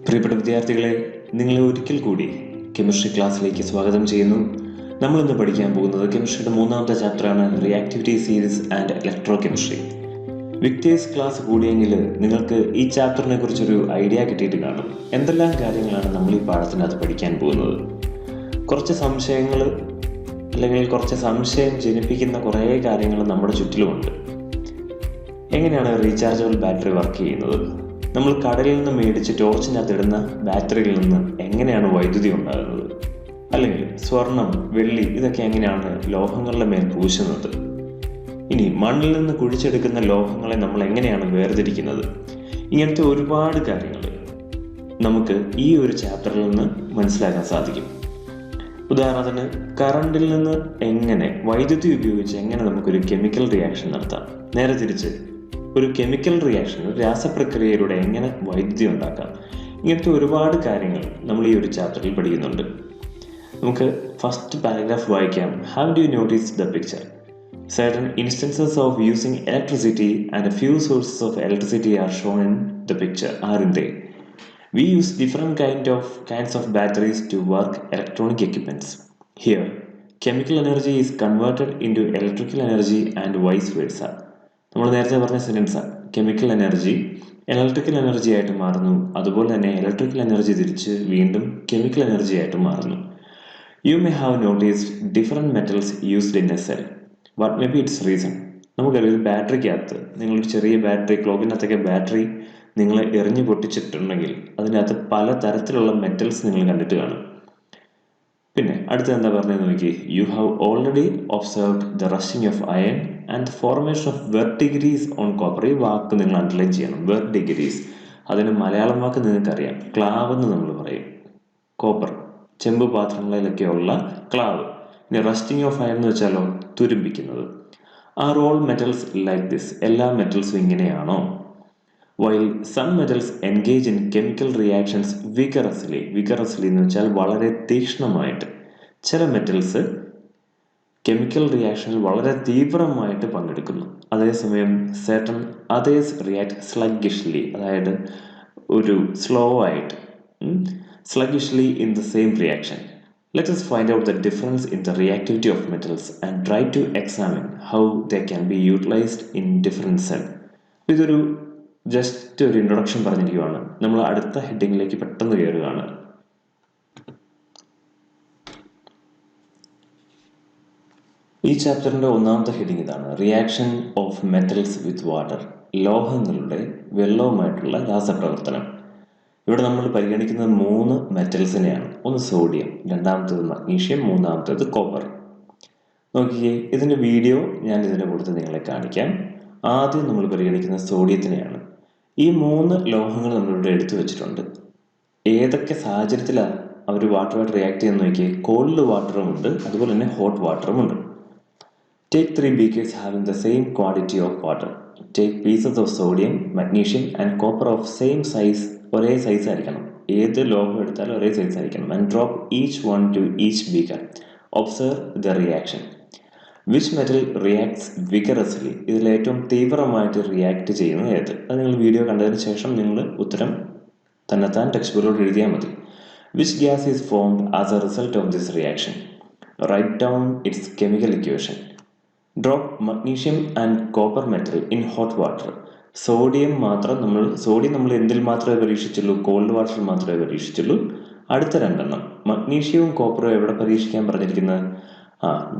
പ്രിയപ്പെട്ട വിദ്യാർത്ഥികളെ, നിങ്ങളെ ഒരിക്കൽ കൂടി കെമിസ്ട്രി ക്ലാസ്സിലേക്ക് സ്വാഗതം ചെയ്യുന്നു. നമ്മളിന്ന് പഠിക്കാൻ പോകുന്നത് കെമിസ്ട്രിയുടെ മൂന്നാമത്തെ ചാപ്റ്ററാണ് reactivity series and electrochemistry. Victers class കൂടിയെങ്കിൽ നിങ്ങൾക്ക് ഈ ചാപ്റ്ററിനെ കുറിച്ചൊരു ഐഡിയ കിട്ടിയിട്ട് കാണും. എന്തെല്ലാം കാര്യങ്ങളാണ് നമ്മൾ ഈ പാഠത്തിനകത്ത് പഠിക്കാൻ പോകുന്നത്. കുറച്ച് സംശയങ്ങൾ അല്ലെങ്കിൽ കുറച്ച് സംശയം ജനിപ്പിക്കുന്ന കുറേ കാര്യങ്ങൾ നമ്മുടെ ചുറ്റിലുമുണ്ട്. എങ്ങനെയാണ് റീചാർജബിൾ ബാറ്ററി വർക്ക് ചെയ്യുന്നത്? നമ്മൾ കടലിൽ നിന്ന് മേടിച്ച് ടോർച്ചിനകത്ത് ഇടുന്ന ബാറ്ററിയിൽ നിന്ന് എങ്ങനെയാണ് വൈദ്യുതി ഉണ്ടാകുന്നത്? അല്ലെങ്കിൽ സ്വർണം, വെള്ളി ഇതൊക്കെ എങ്ങനെയാണ് ലോഹങ്ങളുടെ മേൽ പൂശുന്നത്? ഇനി മണ്ണിൽ നിന്ന് കുഴിച്ചെടുക്കുന്ന ലോഹങ്ങളെ നമ്മൾ എങ്ങനെയാണ് വേർതിരിക്കുന്നത്? ഇങ്ങനത്തെ ഒരുപാട് കാര്യങ്ങൾ നമുക്ക് ഈ ഒരു ചാപ്റ്ററിൽ നിന്ന് മനസ്സിലാക്കാൻ സാധിക്കും. ഉദാഹരണത്തിന്, കറണ്ടിൽ നിന്ന് എങ്ങനെ വൈദ്യുതി ഉപയോഗിച്ച് എങ്ങനെ നമുക്കൊരു കെമിക്കൽ റിയാക്ഷൻ നടത്താം, നേരെ തിരിച്ച് ഒരു കെമിക്കൽ റിയാക്ഷൻ, ഒരു രാസപ്രക്രിയയിലൂടെ എങ്ങനെ വൈദ്യുതി ഉണ്ടാക്കാം, ഇങ്ങനത്തെ ഒരുപാട് കാര്യങ്ങൾ നമ്മൾ ഈ ഒരു ചാപ്റ്ററിൽ പഠിക്കുന്നുണ്ട്. നമുക്ക് ഫസ്റ്റ് പാരഗ്രാഫ് വായിക്കാം. How do you notice the picture? Certain instances of using electricity and a few sources of electricity are shown in the picture, aren't they? We use different kinds of batteries to work electronic equipments. Here, chemical energy is converted into electrical energy and vice versa. നമ്മൾ നേരത്തെ പറഞ്ഞ സെൻറ്റൻസാണ്. Chemical energy electrical energy ആയിട്ട് മാറുന്നു, അതുപോലെ തന്നെ electrical energy തിരിച്ച് വീണ്ടും chemical energy ആയിട്ട് മാറുന്നു. You may have noticed different metals used in A cell. What may be it's reason? നമുക്കറിയാം, ഒരു ബാറ്ററിക്കകത്ത്, നിങ്ങളൊരു ചെറിയ ബാറ്ററി, ക്ലോക്കിനകത്തൊക്കെ ബാറ്ററി നിങ്ങൾ എറിഞ്ഞു പൊട്ടിച്ചിട്ടുണ്ടെങ്കിൽ അതിനകത്ത് പല തരത്തിലുള്ള മെറ്റൽസ് നിങ്ങൾ കണ്ടിട്ട് കാണും. പിന്നെ അടുത്ത് എന്താ പറഞ്ഞതെന്ന് നോക്കി. You have already observed the rusting of iron and the formation of verdigris on copper. ഈ വാക്ക് നിങ്ങൾ അണ്ടർലൈൻ ചെയ്യണം. വെർട്ടിഗരീസ്, അതിന് മലയാളം വാക്ക് നിങ്ങൾക്കറിയാം, ക്ലാവ് എന്ന് നമ്മൾ പറയും. കോപ്പർ, ചെമ്പ് പാത്രങ്ങളിലൊക്കെയുള്ള ക്ലാവ്. ഇനി റസ്റ്റിംഗ് ഓഫ് അയൺ എന്ന് വെച്ചാലോ, തുരുമ്പിക്കുന്നത്. Are all metals like this? എല്ലാ മെറ്റൽസും ഇങ്ങനെയാണോ? While some metals engage in chemical reactions vigorously. Vigorously എന്ന് വെച്ചാൽ വളരെ തീക്ഷ്ണമായിട്ട്. ചില മെറ്റൽസ് കെമിക്കൽ റിയാക്ഷനിൽ വളരെ തീവ്രമായിട്ട് പങ്കെടുക്കുന്നു. അതേസമയം certain others react sluggishly, അതായത് ഒരു സ്ലോ ആയിട്ട്, sluggishly in the same reaction. Let us find out the difference in the reactivity of metals and try to examine how they can be utilized in different cells. ഇതൊരു just ഒരു introduction പറഞ്ഞിരിക്കുകയാണ്. നമ്മൾ അടുത്ത ഹെഡിങ്ങിലേക്ക് പെട്ടെന്ന് കയറുകയാണ്. ഈ ചാപ്റ്ററിൻ്റെ ഒന്നാമത്തെ ഹെഡിങ് ഇതാണ്: reaction of metals with water. ലോഹങ്ങളുടെ വെള്ളവുമായിട്ടുള്ള രാസപ്രവർത്തനം. ഇവിടെ നമ്മൾ പരിഗണിക്കുന്നത് 3 മെറ്റൽസിനെയാണ്. ഒന്ന് സോഡിയം, രണ്ടാമത്തേത് മഗ്നീഷ്യം, മൂന്നാമത്തേത് കോപ്പർ. നോക്കിയേ, ഇതിൻ്റെ വീഡിയോ ഞാൻ ഇതിൻ്റെ കൂട്ടത്തിൽ നിങ്ങളെ കാണിക്കാം. ആദ്യം നമ്മൾ പരിഗണിക്കുന്നത് സോഡിയത്തിനെയാണ്. ഈ 3 ലോഹങ്ങൾ നമ്മളിവിടെ എടുത്തു വെച്ചിട്ടുണ്ട്. ഏതൊക്കെ സാഹചര്യത്തിലാണ് അവർ വാട്ടറുമായിട്ട് റിയാക്ട് ചെയ്യാൻ നോക്കിയേ. കോൾഡ് വാട്ടറും ഉണ്ട്, അതുപോലെ തന്നെ ഹോട്ട് വാട്ടറും ഉണ്ട്. Take 3 beakers having the same quantity of water. Take pieces of sodium, magnesium and copper of same size. ഒരേ സൈസ് ആയിരിക്കണം. ഏത് ലോഹം എടുത്താലും ഒരേ സൈസ് ആയിരിക്കണം. And drop each one to each beaker. Observe the reaction. Which metal reacts vigorously? ഇതിൽ ഏറ്റവും തീവ്രമായിട്ട് react ചെയ്യുന്നത് ഏത്? അത് നിങ്ങൾ വീഡിയോ കണ്ടതിന് ശേഷം നിങ്ങൾ ഉത്തരം തന്നെത്താൻ ടെക്സ്റ്റ് ബുക്കിലോട്ട് എഴുതിയാൽ മതി. Which gas is formed as a result of this reaction? Write down its chemical equation. Drop magnesium and copper metal in hot water. Sodium നമ്മൾ എന്തിൽ മാത്രമേ പരീക്ഷിച്ചുള്ളൂ? കോൾഡ് വാട്ടറിൽ മാത്രമേ പരീക്ഷിച്ചുള്ളൂ. അടുത്ത 2 മഗ്നീഷ്യവും കോപ്പറും എവിടെ പരീക്ഷിക്കാൻ പറഞ്ഞിരിക്കുന്നത്?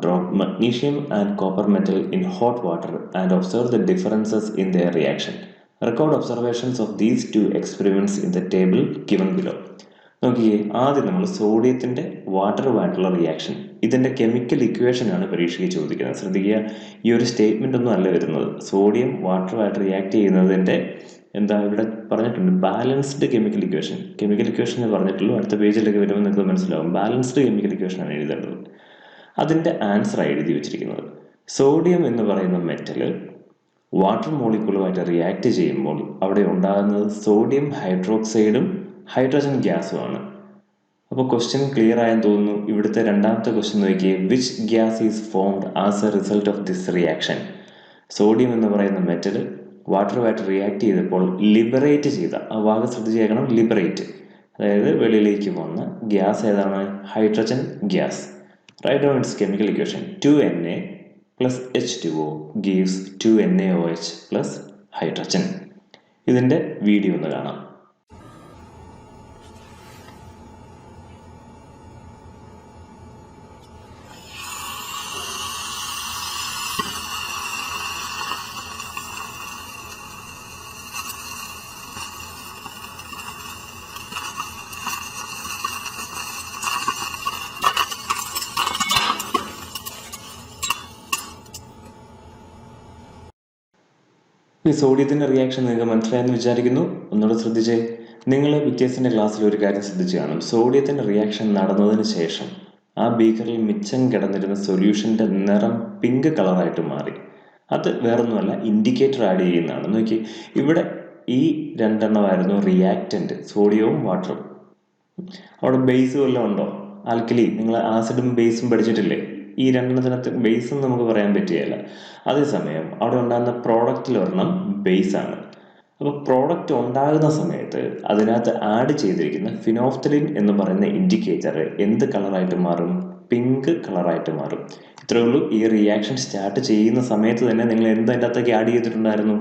Drop magnesium and copper metal in hot water and observe the differences in there reaction. Record observations of these 2 experiments in the table given below. നോക്കിയേ, ആദ്യം നമ്മൾ സോഡിയത്തിൻ്റെ വാട്ടറുമായിട്ടുള്ള റിയാക്ഷൻ, ഇതിൻ്റെ കെമിക്കൽ ഇക്വേഷനാണ് പരീക്ഷയ്ക്ക് ചോദിക്കുന്നത്. ശ്രദ്ധിക്കുക, ഈ ഒരു സ്റ്റേറ്റ്മെൻ്റ് ഒന്നും അല്ല വരുന്നത്. സോഡിയം വാട്ടറുമായിട്ട് റിയാക്ട് ചെയ്യുന്നതിൻ്റെ ഇവിടെ പറഞ്ഞിട്ടുണ്ട്, balanced chemical equation. Chemical equation പറഞ്ഞിട്ടുള്ളൂ. അടുത്ത പേജിലേക്ക് വരുമ്പോൾ നിങ്ങൾക്ക് മനസ്സിലാവും. ബാലൻസ്ഡ് കെമിക്കൽ ഇക്വേഷനാണ് എഴുതേണ്ടത്. അതിൻ്റെ ആൻസറാണ് എഴുതി വെച്ചിരിക്കുന്നത്. സോഡിയം എന്ന് പറയുന്ന മെറ്റൽ വാട്ടർ മോളിക്യൂളുമായിട്ട് റിയാക്ട് ചെയ്യുമ്പോൾ അവിടെ ഉണ്ടാകുന്നത് സോഡിയം ഹൈഡ്രോക്സൈഡും ഹൈഡ്രജൻ ഗ്യാസുമാണ്. അപ്പോൾ ക്വസ്റ്റ്യൻ ക്ലിയർ ആയെന്ന് തോന്നുന്നു. ഇവിടുത്തെ രണ്ടാമത്തെ ക്വസ്റ്റ്യൻ നോക്കിയേ. Which gas is formed as A result of this reaction? Sodium എന്ന് പറയുന്ന മെറ്റൽ വാട്ടറുമായിട്ട് റിയാക്ട് ചെയ്തപ്പോൾ ലിബറേറ്റ് ചെയ്ത, ആ വാക്ക് ശ്രദ്ധിച്ചേക്കണം, ലിബറേറ്റ് അതായത് വെളിയിലേക്ക് പോകുന്ന ഗ്യാസ് ഏതാണ്? Hydrogen gas. Write down its chemical equation. 2Na plus H2O gives 2NaOH plus hydrogen. ഇതിൻ്റെ വീഡിയോ ഒന്ന് കാണാം. ഈ സോഡിയത്തിൻ്റെ റിയാക്ഷൻ നിങ്ങൾക്ക് മനസ്സിലായെന്ന് വിചാരിക്കുന്നു. ഒന്നുകൂടെ ശ്രദ്ധിച്ചേ. നിങ്ങൾ വിക്ടേഴ്സിൻ്റെ ക്ലാസ്സിൽ ഒരു കാര്യം ശ്രദ്ധിച്ച് കാണും. സോഡിയത്തിൻ്റെ റിയാക്ഷൻ നടന്നതിന് ശേഷം ആ ബീക്കറിൽ മിച്ചം കിടന്നിരുന്ന സൊല്യൂഷൻ്റെ നിറം പിങ്ക് കളറായിട്ട് മാറി. അത് വേറൊന്നുമല്ല, ഇൻഡിക്കേറ്റർ ആഡ് ചെയ്യുന്നതാണ്. നോക്കി, ഇവിടെ ഈ രണ്ടെണ്ണമായിരുന്നു റിയാക്റ്റൻ്റ്, സോഡിയവും വാട്ടറും. അവിടെ ബേസ് വല്ലതും ഉണ്ടോ? ആൽക്കലി, നിങ്ങൾ ആസിഡും ബേസും പഠിച്ചിട്ടില്ലേ? ഈ രണ്ടെണ്ണത്തിനകത്ത് ബേസ് എന്ന് നമുക്ക് പറയാൻ പറ്റുകയില്ല. അതേസമയം അവിടെ ഉണ്ടാകുന്ന പ്രോഡക്റ്റിൽ ഒരെണ്ണം ബേസാണ്. അപ്പോൾ പ്രോഡക്റ്റ് ഉണ്ടാകുന്ന സമയത്ത് അതിനകത്ത് ആഡ് ചെയ്തിരിക്കുന്ന ഫിനോഫ്തലിൻ എന്ന് പറയുന്ന ഇൻഡിക്കേറ്റർ എന്ത് കളറായിട്ട് മാറും? പിങ്ക് കളറായിട്ട് മാറും. ഇത്രയേ ഉള്ളൂ. ഈ റിയാക്ഷൻ സ്റ്റാർട്ട് ചെയ്യുന്ന സമയത്ത് തന്നെ നിങ്ങൾ എന്ത് അതിൻ്റെ അകത്തേക്ക് ആഡ് ചെയ്തിട്ടുണ്ടായിരുന്നു?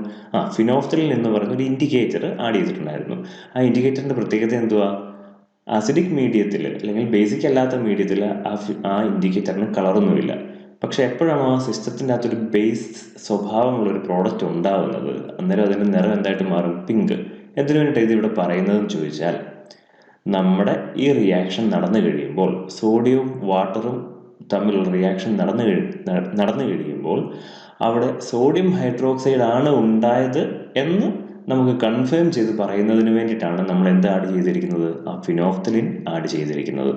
ഫിനോഫ്തലിൻ എന്ന് പറയുന്ന ഒരു ഇൻഡിക്കേറ്റർ ആഡ് ചെയ്തിട്ടുണ്ടായിരുന്നു. ആ ഇൻഡിക്കേറ്ററിൻ്റെ പ്രത്യേകത എന്തുവാ? അസിഡിക് മീഡിയത്തിൽ അല്ലെങ്കിൽ ബേസിക് അല്ലാത്ത മീഡിയത്തിൽ ആ ഇൻഡിക്കേറ്ററിന് കളറൊന്നുമില്ല. പക്ഷെ എപ്പോഴാണോ ആ സിസ്റ്റത്തിൻ്റെ അകത്തൊരു ബേസ് സ്വഭാവമുള്ളൊരു പ്രോഡക്റ്റ് ഉണ്ടാകുന്നത്, അന്നേരം അതിൻ്റെ നിറം എന്തായിട്ട് മാറും? പിങ്ക്. എന്തിനു വേണ്ടിയിട്ട് ഇത് ഇവിടെ പറയുന്നതെന്ന് ചോദിച്ചാൽ, നമ്മുടെ ഈ റിയാക്ഷൻ നടന്നു കഴിയുമ്പോൾ, സോഡിയവും വാട്ടറും തമ്മിലുള്ള റിയാക്ഷൻ നടന്നു കഴിയുമ്പോൾ അവിടെ സോഡിയം ഹൈഡ്രോക്സൈഡ് ആണ് ഉണ്ടായത് എന്ന് നമുക്ക് കൺഫേം ചെയ്ത് പറയുന്നതിന് വേണ്ടിയിട്ടാണ് നമ്മൾ എന്ത് ആഡ് ചെയ്തിരിക്കുന്നത്? ആ ഫിനോഫ്തലിൻ ആഡ് ചെയ്തിരിക്കുന്നത്.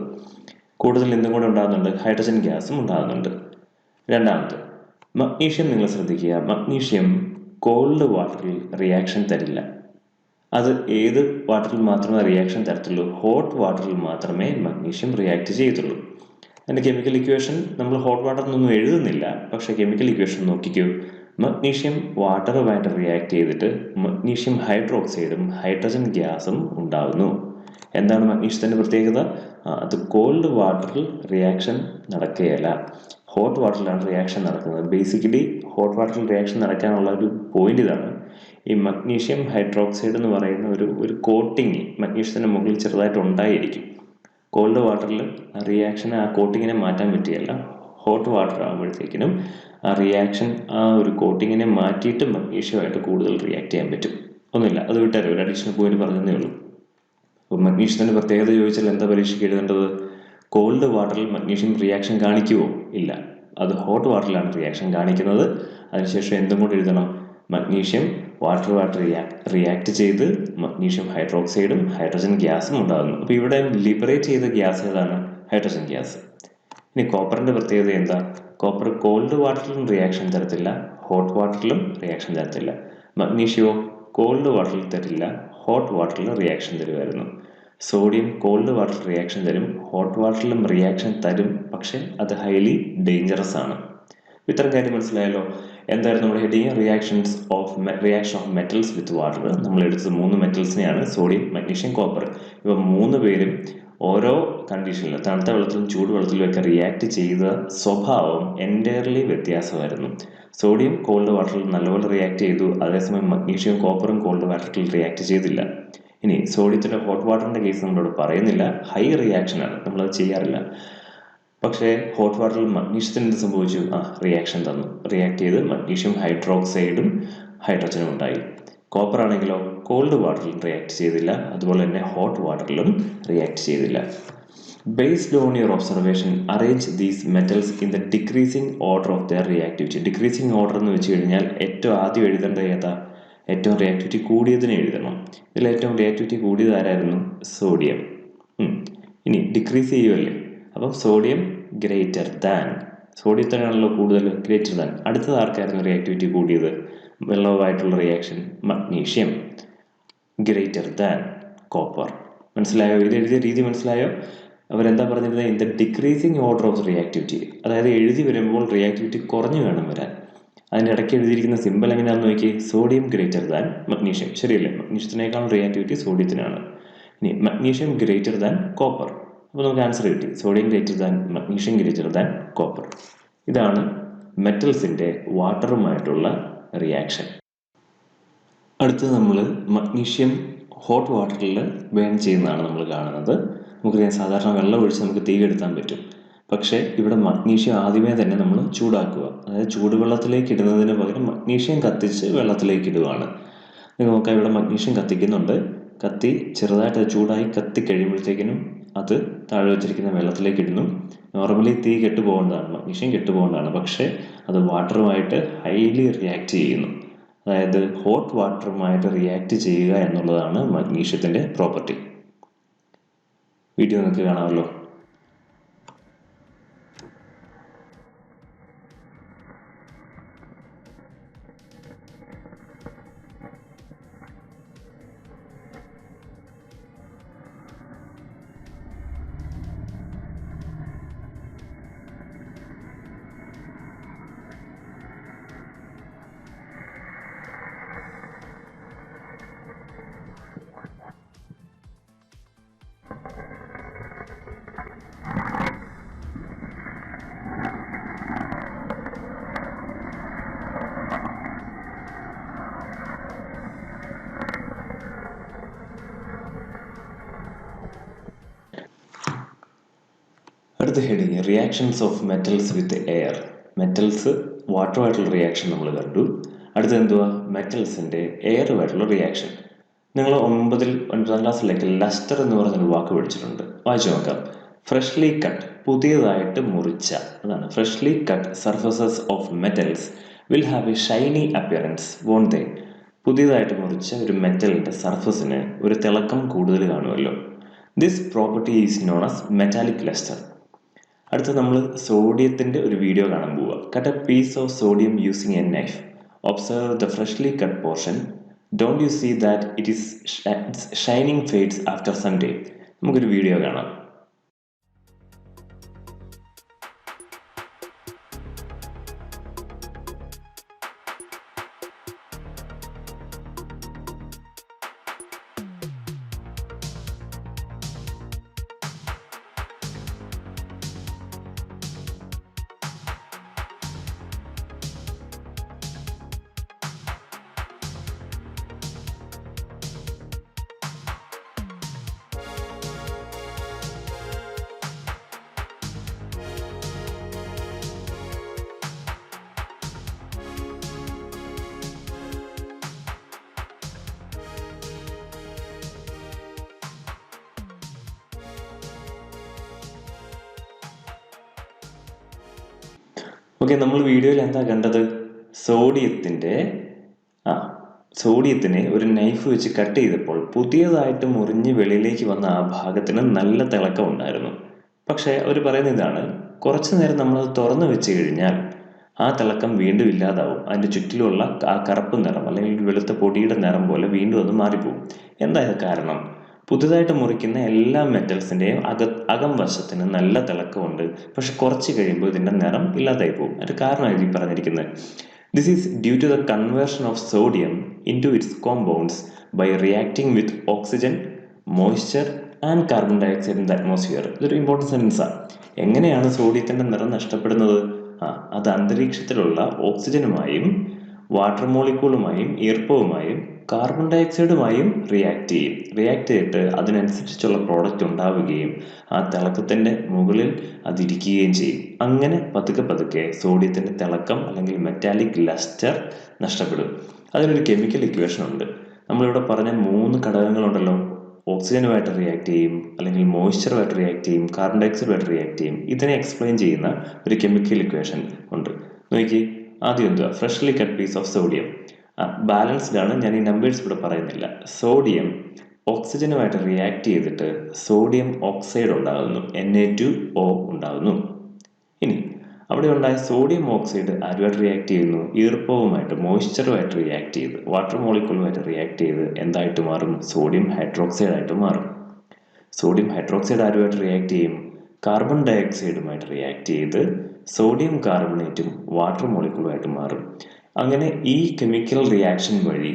കൂടുതൽ എന്തും കൂടെ ഉണ്ടാകുന്നുണ്ട്? ഹൈഡ്രജൻ ഗ്യാസും ഉണ്ടാകുന്നുണ്ട്. രണ്ടാമത്, മഗ്നീഷ്യം. നിങ്ങൾ ശ്രദ്ധിക്കുക, മഗ്നീഷ്യം കോൾഡ് വാട്ടറിൽ റിയാക്ഷൻ തരില്ല. അത് ഏത് വാട്ടറിൽ മാത്രമേ റിയാക്ഷൻ തരത്തുള്ളൂ? ഹോട്ട് വാട്ടറിൽ മാത്രമേ മഗ്നീഷ്യം റിയാക്ട് ചെയ്യത്തുള്ളൂ. അതിൻ്റെ കെമിക്കൽ ഇക്വേഷൻ നമ്മൾ ഹോട്ട് വാട്ടറിനൊന്നും എഴുതുന്നില്ല, പക്ഷേ കെമിക്കൽ ഇക്വേഷൻ നോക്കിക്കൂ. മഗ്നീഷ്യം വാട്ടറുമായിട്ട് റിയാക്ട് ചെയ്തിട്ട് മഗ്നീഷ്യം ഹൈഡ്രോക്സൈഡും ഹൈഡ്രജൻ ഗ്യാസും ഉണ്ടാകുന്നു. എന്താണ് മഗ്നീഷ്യത്തിൻ്റെ പ്രത്യേകത? അത് കോൾഡ് വാട്ടറിൽ റിയാക്ഷൻ നടക്കുകയല്ല, ഹോട്ട് വാട്ടറിലാണ് റിയാക്ഷൻ നടക്കുന്നത്. ബേസിക്കലി ഹോട്ട് വാട്ടറിൽ റിയാക്ഷൻ നടക്കാനുള്ള ഒരു പോയിന്റ് ഇതാണ്. ഈ മഗ്നീഷ്യം ഹൈഡ്രോക്സൈഡ് എന്ന് പറയുന്ന ഒരു കോട്ടിങ് മഗ്നീഷ്യത്തിൻ്റെ മുകളിൽ ചെറുതായിട്ട് ഉണ്ടായിരിക്കും. കോൾഡ് വാട്ടറിൽ റിയാക്ഷന് ആ കോട്ടിങ്ങിനെ മാറ്റാൻ പറ്റുകയല്ല. ഹോട്ട് വാട്ടർ ആകുമ്പോഴത്തേക്കിനും ആ റിയാക്ഷൻ ആ ഒരു കോട്ടിങ്ങിനെ മാറ്റിയിട്ട് മഗ്നീഷ്യമായിട്ട് കൂടുതൽ റിയാക്ട് ചെയ്യാൻ പറ്റും. ഒന്നുമില്ല, അത് വിട്ടാലോ, ഒരു അഡീഷണൽ പോയിന്റ് പറഞ്ഞതേ ഉള്ളൂ. അപ്പോൾ മഗ്നീഷ്യത്തിൻ്റെ പ്രത്യേകത ചോദിച്ചാൽ എന്താ പരീക്ഷയ്ക്ക് എഴുതേണ്ടത്? കോൾഡ് വാട്ടറിൽ മഗ്നീഷ്യം റിയാക്ഷൻ കാണിക്കുമോ? ഇല്ല, അത് ഹോട്ട് വാട്ടറിലാണ് റിയാക്ഷൻ കാണിക്കുന്നത്. അതിനുശേഷം എന്തും കൂടി എഴുതണം? മഗ്നീഷ്യം വാട്ടറുമായിട്ട് റിയാക്ട് ചെയ്ത് മഗ്നീഷ്യം ഹൈഡ്രോക്സൈഡും ഹൈഡ്രജൻ ഗ്യാസും ഉണ്ടാകുന്നു. അപ്പോൾ ഇവിടെ ലിബറേറ്റ് ചെയ്ത ഗ്യാസ് ഏതാണ്? Hydrogen gas. ഇനി കോപ്പറിൻ്റെ പ്രത്യേകത എന്താ? കോപ്പർ കോൾഡ് വാട്ടറിലും റിയാക്ഷൻ തരത്തില്ല, ഹോട്ട് വാട്ടറിലും റിയാക്ഷൻ തരത്തില്ല. മഗ്നീഷ്യമോ കോൾഡ് വാട്ടറിൽ തരില്ല, ഹോട്ട് വാട്ടറിൽ റിയാക്ഷൻ തരുമായിരുന്നു. സോഡിയം കോൾഡ് വാട്ടർ റിയാക്ഷൻ തരും, ഹോട്ട് വാട്ടറിലും റിയാക്ഷൻ തരും, പക്ഷെ അത് ഹൈലി ഡേഞ്ചറസ് ആണ്. ഇത്തരം കാര്യം മനസ്സിലായല്ലോ. എന്തായിരുന്നു നമ്മുടെ heading? Reaction of metals with water. നമ്മൾ എടുത്തത് 3 മെറ്റൽസിനെയാണ്, സോഡിയം, മഗ്നീഷ്യം, കോപ്പർ. ഇവ 3 പേരും ഓരോ കണ്ടീഷനിൽ, തണുത്ത വെള്ളത്തിലും ചൂടുവെള്ളത്തിലും ഒക്കെ റിയാക്ട് ചെയ്ത സ്വഭാവം എൻറ്റയർലി വ്യത്യാസമായിരുന്നു. സോഡിയം കോൾഡ് വാട്ടറിൽ നല്ലപോലെ റിയാക്ട് ചെയ്തു, അതേസമയം മഗ്നീഷ്യവും കോപ്പറും കോൾഡ് വാട്ടറിൽ റിയാക്ട് ചെയ്തില്ല. ഇനി സോഡിയത്തിൻ്റെ ഹോട്ട് വാട്ടറിൻ്റെ കേസ് നമ്മളിവിടെ പറയുന്നില്ല, ഹൈ റിയാക്ഷനാണ്, നമ്മളത് ചെയ്യാറില്ല. പക്ഷേ ഹോട്ട് വാട്ടറിൽ മഗ്നീഷ്യത്തിന് എന്ത് സംഭവിച്ചു? റിയാക്ഷൻ തന്നു, റിയാക്ട് ചെയ്ത് മഗ്നീഷ്യം ഹൈഡ്രോക്സൈഡും ഹൈഡ്രജനും ഉണ്ടായി. കോപ്പർ ആണെങ്കിലോ കോൾഡ് വാട്ടറിൽ റിയാക്ട് ചെയ്തില്ല, അതുപോലെ തന്നെ ഹോട്ട് വാട്ടറിലും റിയാക്ട് ചെയ്തില്ല. Based on your observation arrange these metals in the decreasing order of their reactivity. Decreasing order എന്ന് വെച്ച് കഴിഞ്ഞാൽ ഏറ്റവും ആദ്യം എഴുതേണ്ടത് ഏതാ? ഏറ്റവും റിയാക്ടിവിറ്റി കൂടിയതിനെ എഴുതണം. ഇതിൽ ഏറ്റവും റിയാക്ടിവിറ്റി കൂടിയത് ആരായിരുന്നു? സോഡിയം. ഇനി ഡിക്രീസ് ചെയ്യുമല്ലേ, അപ്പം സോഡിയം ഗ്രേറ്റർ ദാൻ, സോഡിയത്തിനാണല്ലോ കൂടുതൽ, ഗ്രേറ്റർ ദാൻ. അടുത്തത് ആർക്കായിരുന്നു റിയാക്ടിവിറ്റി കൂടിയത്? വെള്ളവുമായിട്ടുള്ള reaction magnesium, greater than copper. മനസ്സിലായോ? ഇത് എഴുതിയ രീതി മനസ്സിലായോ? അവരെന്താ പറഞ്ഞിരുന്നത്? In the decreasing order of reactivity. അതായത് എഴുതി വരുമ്പോൾ റിയാക്ടിവിറ്റി കുറഞ്ഞു വേണം വരാൻ. അതിൻ്റെ ഇടയ്ക്ക് എഴുതിയിരിക്കുന്ന സിമ്പിൾ എങ്ങനെയാണെന്ന് നോക്കി. സോഡിയം ഗ്രേറ്റർ ദാൻ മഗ്നീഷ്യം, ശരിയല്ലേ? മഗ്നീഷ്യത്തിനേക്കാൾ റിയാക്ടിവിറ്റി സോഡിയത്തിനാണ്. ഇനി മഗ്നീഷ്യം ഗ്രേറ്റർ ദാൻ കോപ്പർ. അപ്പോൾ നമുക്ക് ആൻസർ കിട്ടി, sodium greater than magnesium greater than copper. ഇതാണ് മെറ്റൽസിൻ്റെ വാട്ടറുമായിട്ടുള്ള റിയാക്ഷൻ. അടുത്തത് നമ്മൾ മഗ്നീഷ്യം ഹോട്ട് വാട്ടറിൽ ബേൺ ചെയ്യുന്നതാണ് നമ്മൾ കാണുന്നത്. നമുക്കറിയാം സാധാരണ വെള്ളം ഒഴിച്ച് നമുക്ക് തീ കെടുത്താൻ പറ്റും. പക്ഷേ ഇവിടെ മഗ്നീഷ്യം ആദ്യമേ തന്നെ നമ്മൾ ചൂടാക്കുക, അതായത് ചൂടുവെള്ളത്തിലേക്ക് ഇടുന്നതിന് പകരം മഗ്നീഷ്യം കത്തിച്ച് വെള്ളത്തിലേക്ക് ഇടുകയാണ്. നിങ്ങൾ നോക്കാം, ഇവിടെ മഗ്നീഷ്യം കത്തിക്കുന്നുണ്ട്. കത്തി ചെറുതായിട്ട് ചൂടായി കത്തി കഴിയുമ്പോഴത്തേക്കിനും അത് താഴെ വെച്ചിരിക്കുന്ന വെള്ളത്തിലേക്ക് ഇടുന്നു. നോർമലി തീ കെട്ടുപോകേണ്ടതാണ്, മഗ്നീഷ്യം കെട്ടുപോകേണ്ടതാണ്. പക്ഷേ അത് വാട്ടറുമായിട്ട് ഹൈലി റിയാക്ട് ചെയ്യുന്നു. അതായത് ഹോട്ട് വാട്ടറുമായിട്ട് റിയാക്ട് ചെയ്യുക എന്നുള്ളതാണ് മഗ്നീഷ്യത്തിൻ്റെ പ്രോപ്പർട്ടി. വീഡിയോ നിങ്ങൾക്ക് കാണാമല്ലോ. അടുത്ത heading reactions of metals with air. Metals വാട്ടറുമായിട്ടുള്ള റിയാക്ഷൻ നമ്മൾ കണ്ടു. അടുത്ത എന്തുവാ? മെറ്റൽസിൻ്റെ എയറുമായിട്ടുള്ള റിയാക്ഷൻ. നിങ്ങൾ 9ാം ക്ലാസ്സിലേക്ക് ലസ്റ്റർ എന്ന് പറഞ്ഞൊരു വാക്ക് പഠിച്ചിട്ടുണ്ട്, വായിച്ചു നോക്കാം. ഫ്രഷ്ലി കട്ട്, പുതിയതായിട്ട് മുറിച്ച, അതാണ് freshly cut surfaces of metals will have a shiny appearance won't they. പുതിയതായിട്ട് മുറിച്ച ഒരു മെറ്റലിൻ്റെ സർഫസിന് ഒരു തിളക്കം കൂടുതൽ കാണുമല്ലോ. This property is known as metallic lustre. അടുത്ത് നമ്മൾ സോഡിയത്തിൻ്റെ ഒരു വീഡിയോ കാണാൻ പോവുക. Cut a piece of sodium using a knife. Observe the freshly cut portion. Don't you see that it is shining fades after some day. നമുക്കൊരു video കാണാം. Okay, നമ്മൾ വീഡിയോയിൽ എന്താ കണ്ടത്? സോഡിയത്തിനെ ഒരു നൈഫ് വെച്ച് കട്ട് ചെയ്തപ്പോൾ പുതിയതായിട്ട് മുറിഞ്ഞ് വെളിയിലേക്ക് വന്ന ആ ഭാഗത്തിന് നല്ല തിളക്കം ഉണ്ടായിരുന്നു. പക്ഷേ അവർ പറയുന്ന ഇതാണ്, കുറച്ചു നേരം നമ്മളത് തുറന്നു വെച്ച് കഴിഞ്ഞാൽ ആ തിളക്കം വീണ്ടും ഇല്ലാതാവും. അതിൻ്റെ ചുറ്റിലുള്ള ആ കറുപ്പ് നിറം അല്ലെങ്കിൽ വെളുത്ത പൊടിയുടെ നിറം പോലെ വീണ്ടും അത് മാറിപ്പോവും. എന്താ ഇത് കാരണം? പുതുതായിട്ട് മുറിക്കുന്ന എല്ലാ മെറ്റൽസിൻ്റെയും അകം വശത്തിന് നല്ല തിളക്കമുണ്ട്, പക്ഷെ കുറച്ച് കഴിയുമ്പോൾ ഇതിൻ്റെ നിറം ഇല്ലാതായി പോകും. അതിൻ്റെ കാരണമാണ് ഈ പറഞ്ഞിരിക്കുന്നത്. This is due to the conversion of sodium into its compounds by reacting with oxygen, moisture and carbon dioxide in the atmosphere. ഇതൊരു ഇമ്പോർട്ടൻറ്റ് സെൻസാണ്. എങ്ങനെയാണ് സോഡിയത്തിൻ്റെ നിറം നഷ്ടപ്പെടുന്നത്? അത് അന്തരീക്ഷത്തിലുള്ള ഓക്സിജനുമായും വാട്ടർ മോളിക്യൂളുമായും ഈർപ്പവുമായും കാർബൺ ഡയോക്സൈഡുമായും റിയാക്ട് ചെയ്തിട്ട് അതിനനുസരിച്ചുള്ള പ്രോഡക്റ്റ് ഉണ്ടാവുകയും ആ തിളക്കത്തിൻ്റെ മുകളിൽ അതിരിക്കുകയും ചെയ്യും. അങ്ങനെ പതുക്കെ സോഡിയത്തിൻ്റെ തിളക്കം അല്ലെങ്കിൽ മെറ്റാലിക് ലസ്റ്റർ നഷ്ടപ്പെടും. അതിനൊരു കെമിക്കൽ ഇക്വേഷൻ ഉണ്ട്. നമ്മളിവിടെ പറഞ്ഞ 3 ഘടകങ്ങളുണ്ടല്ലോ, ഓക്സിജനുമായിട്ട് റിയാക്ട് ചെയ്യും, അല്ലെങ്കിൽ മോയ്സ്ചറുമായിട്ട് റിയാക്ട് ചെയ്യും, കാർബൺ ഡയോക്സൈഡുമായിട്ട് റിയാക്ട് ചെയ്യും. ഇതിനെ എക്സ്പ്ലെയിൻ ചെയ്യുന്ന ഒരു കെമിക്കൽ ഇക്വേഷൻ ഉണ്ട്. നോക്കി, ആദ്യം എന്തുവാ? Freshly cut piece of sodium. Balanced ആണ്, ഞാൻ ഈ നമ്പേഴ്സ് ഇവിടെ പറയുന്നില്ല. സോഡിയം ഓക്സിജനുമായിട്ട് റിയാക്ട് ചെയ്തിട്ട് സോഡിയം ഓക്സൈഡ് ഉണ്ടാകുന്നു, Na2O ഉണ്ടാകുന്നു. ഇനി അവിടെ ഉണ്ടായ സോഡിയം ഓക്സൈഡ് ആരുമായിട്ട് റിയാക്ട് ചെയ്യുന്നു? ഈർപ്പവുമായിട്ട്, മോയ്സ്ചറുമായിട്ട് റിയാക്ട് ചെയ്ത്, വാട്ടർ മോളിക്യൂളുമായിട്ട് റിയാക്ട് ചെയ്ത് എന്തായിട്ട് മാറും? സോഡിയം ഹൈഡ്രോക്സൈഡ് ആയിട്ട് മാറും. സോഡിയം ഹൈഡ്രോക്സൈഡ് ആരുമായിട്ട് റിയാക്ട് ചെയ്യും? കാർബൺ ഡയോക്സൈഡുമായിട്ട് റിയാക്ട് ചെയ്ത് സോഡിയം കാർബണേറ്റും വാട്ടർ മോളിക്യൂളുമായിട്ട് മാറും. അങ്ങനെ ഈ കെമിക്കൽ റിയാക്ഷൻ വഴി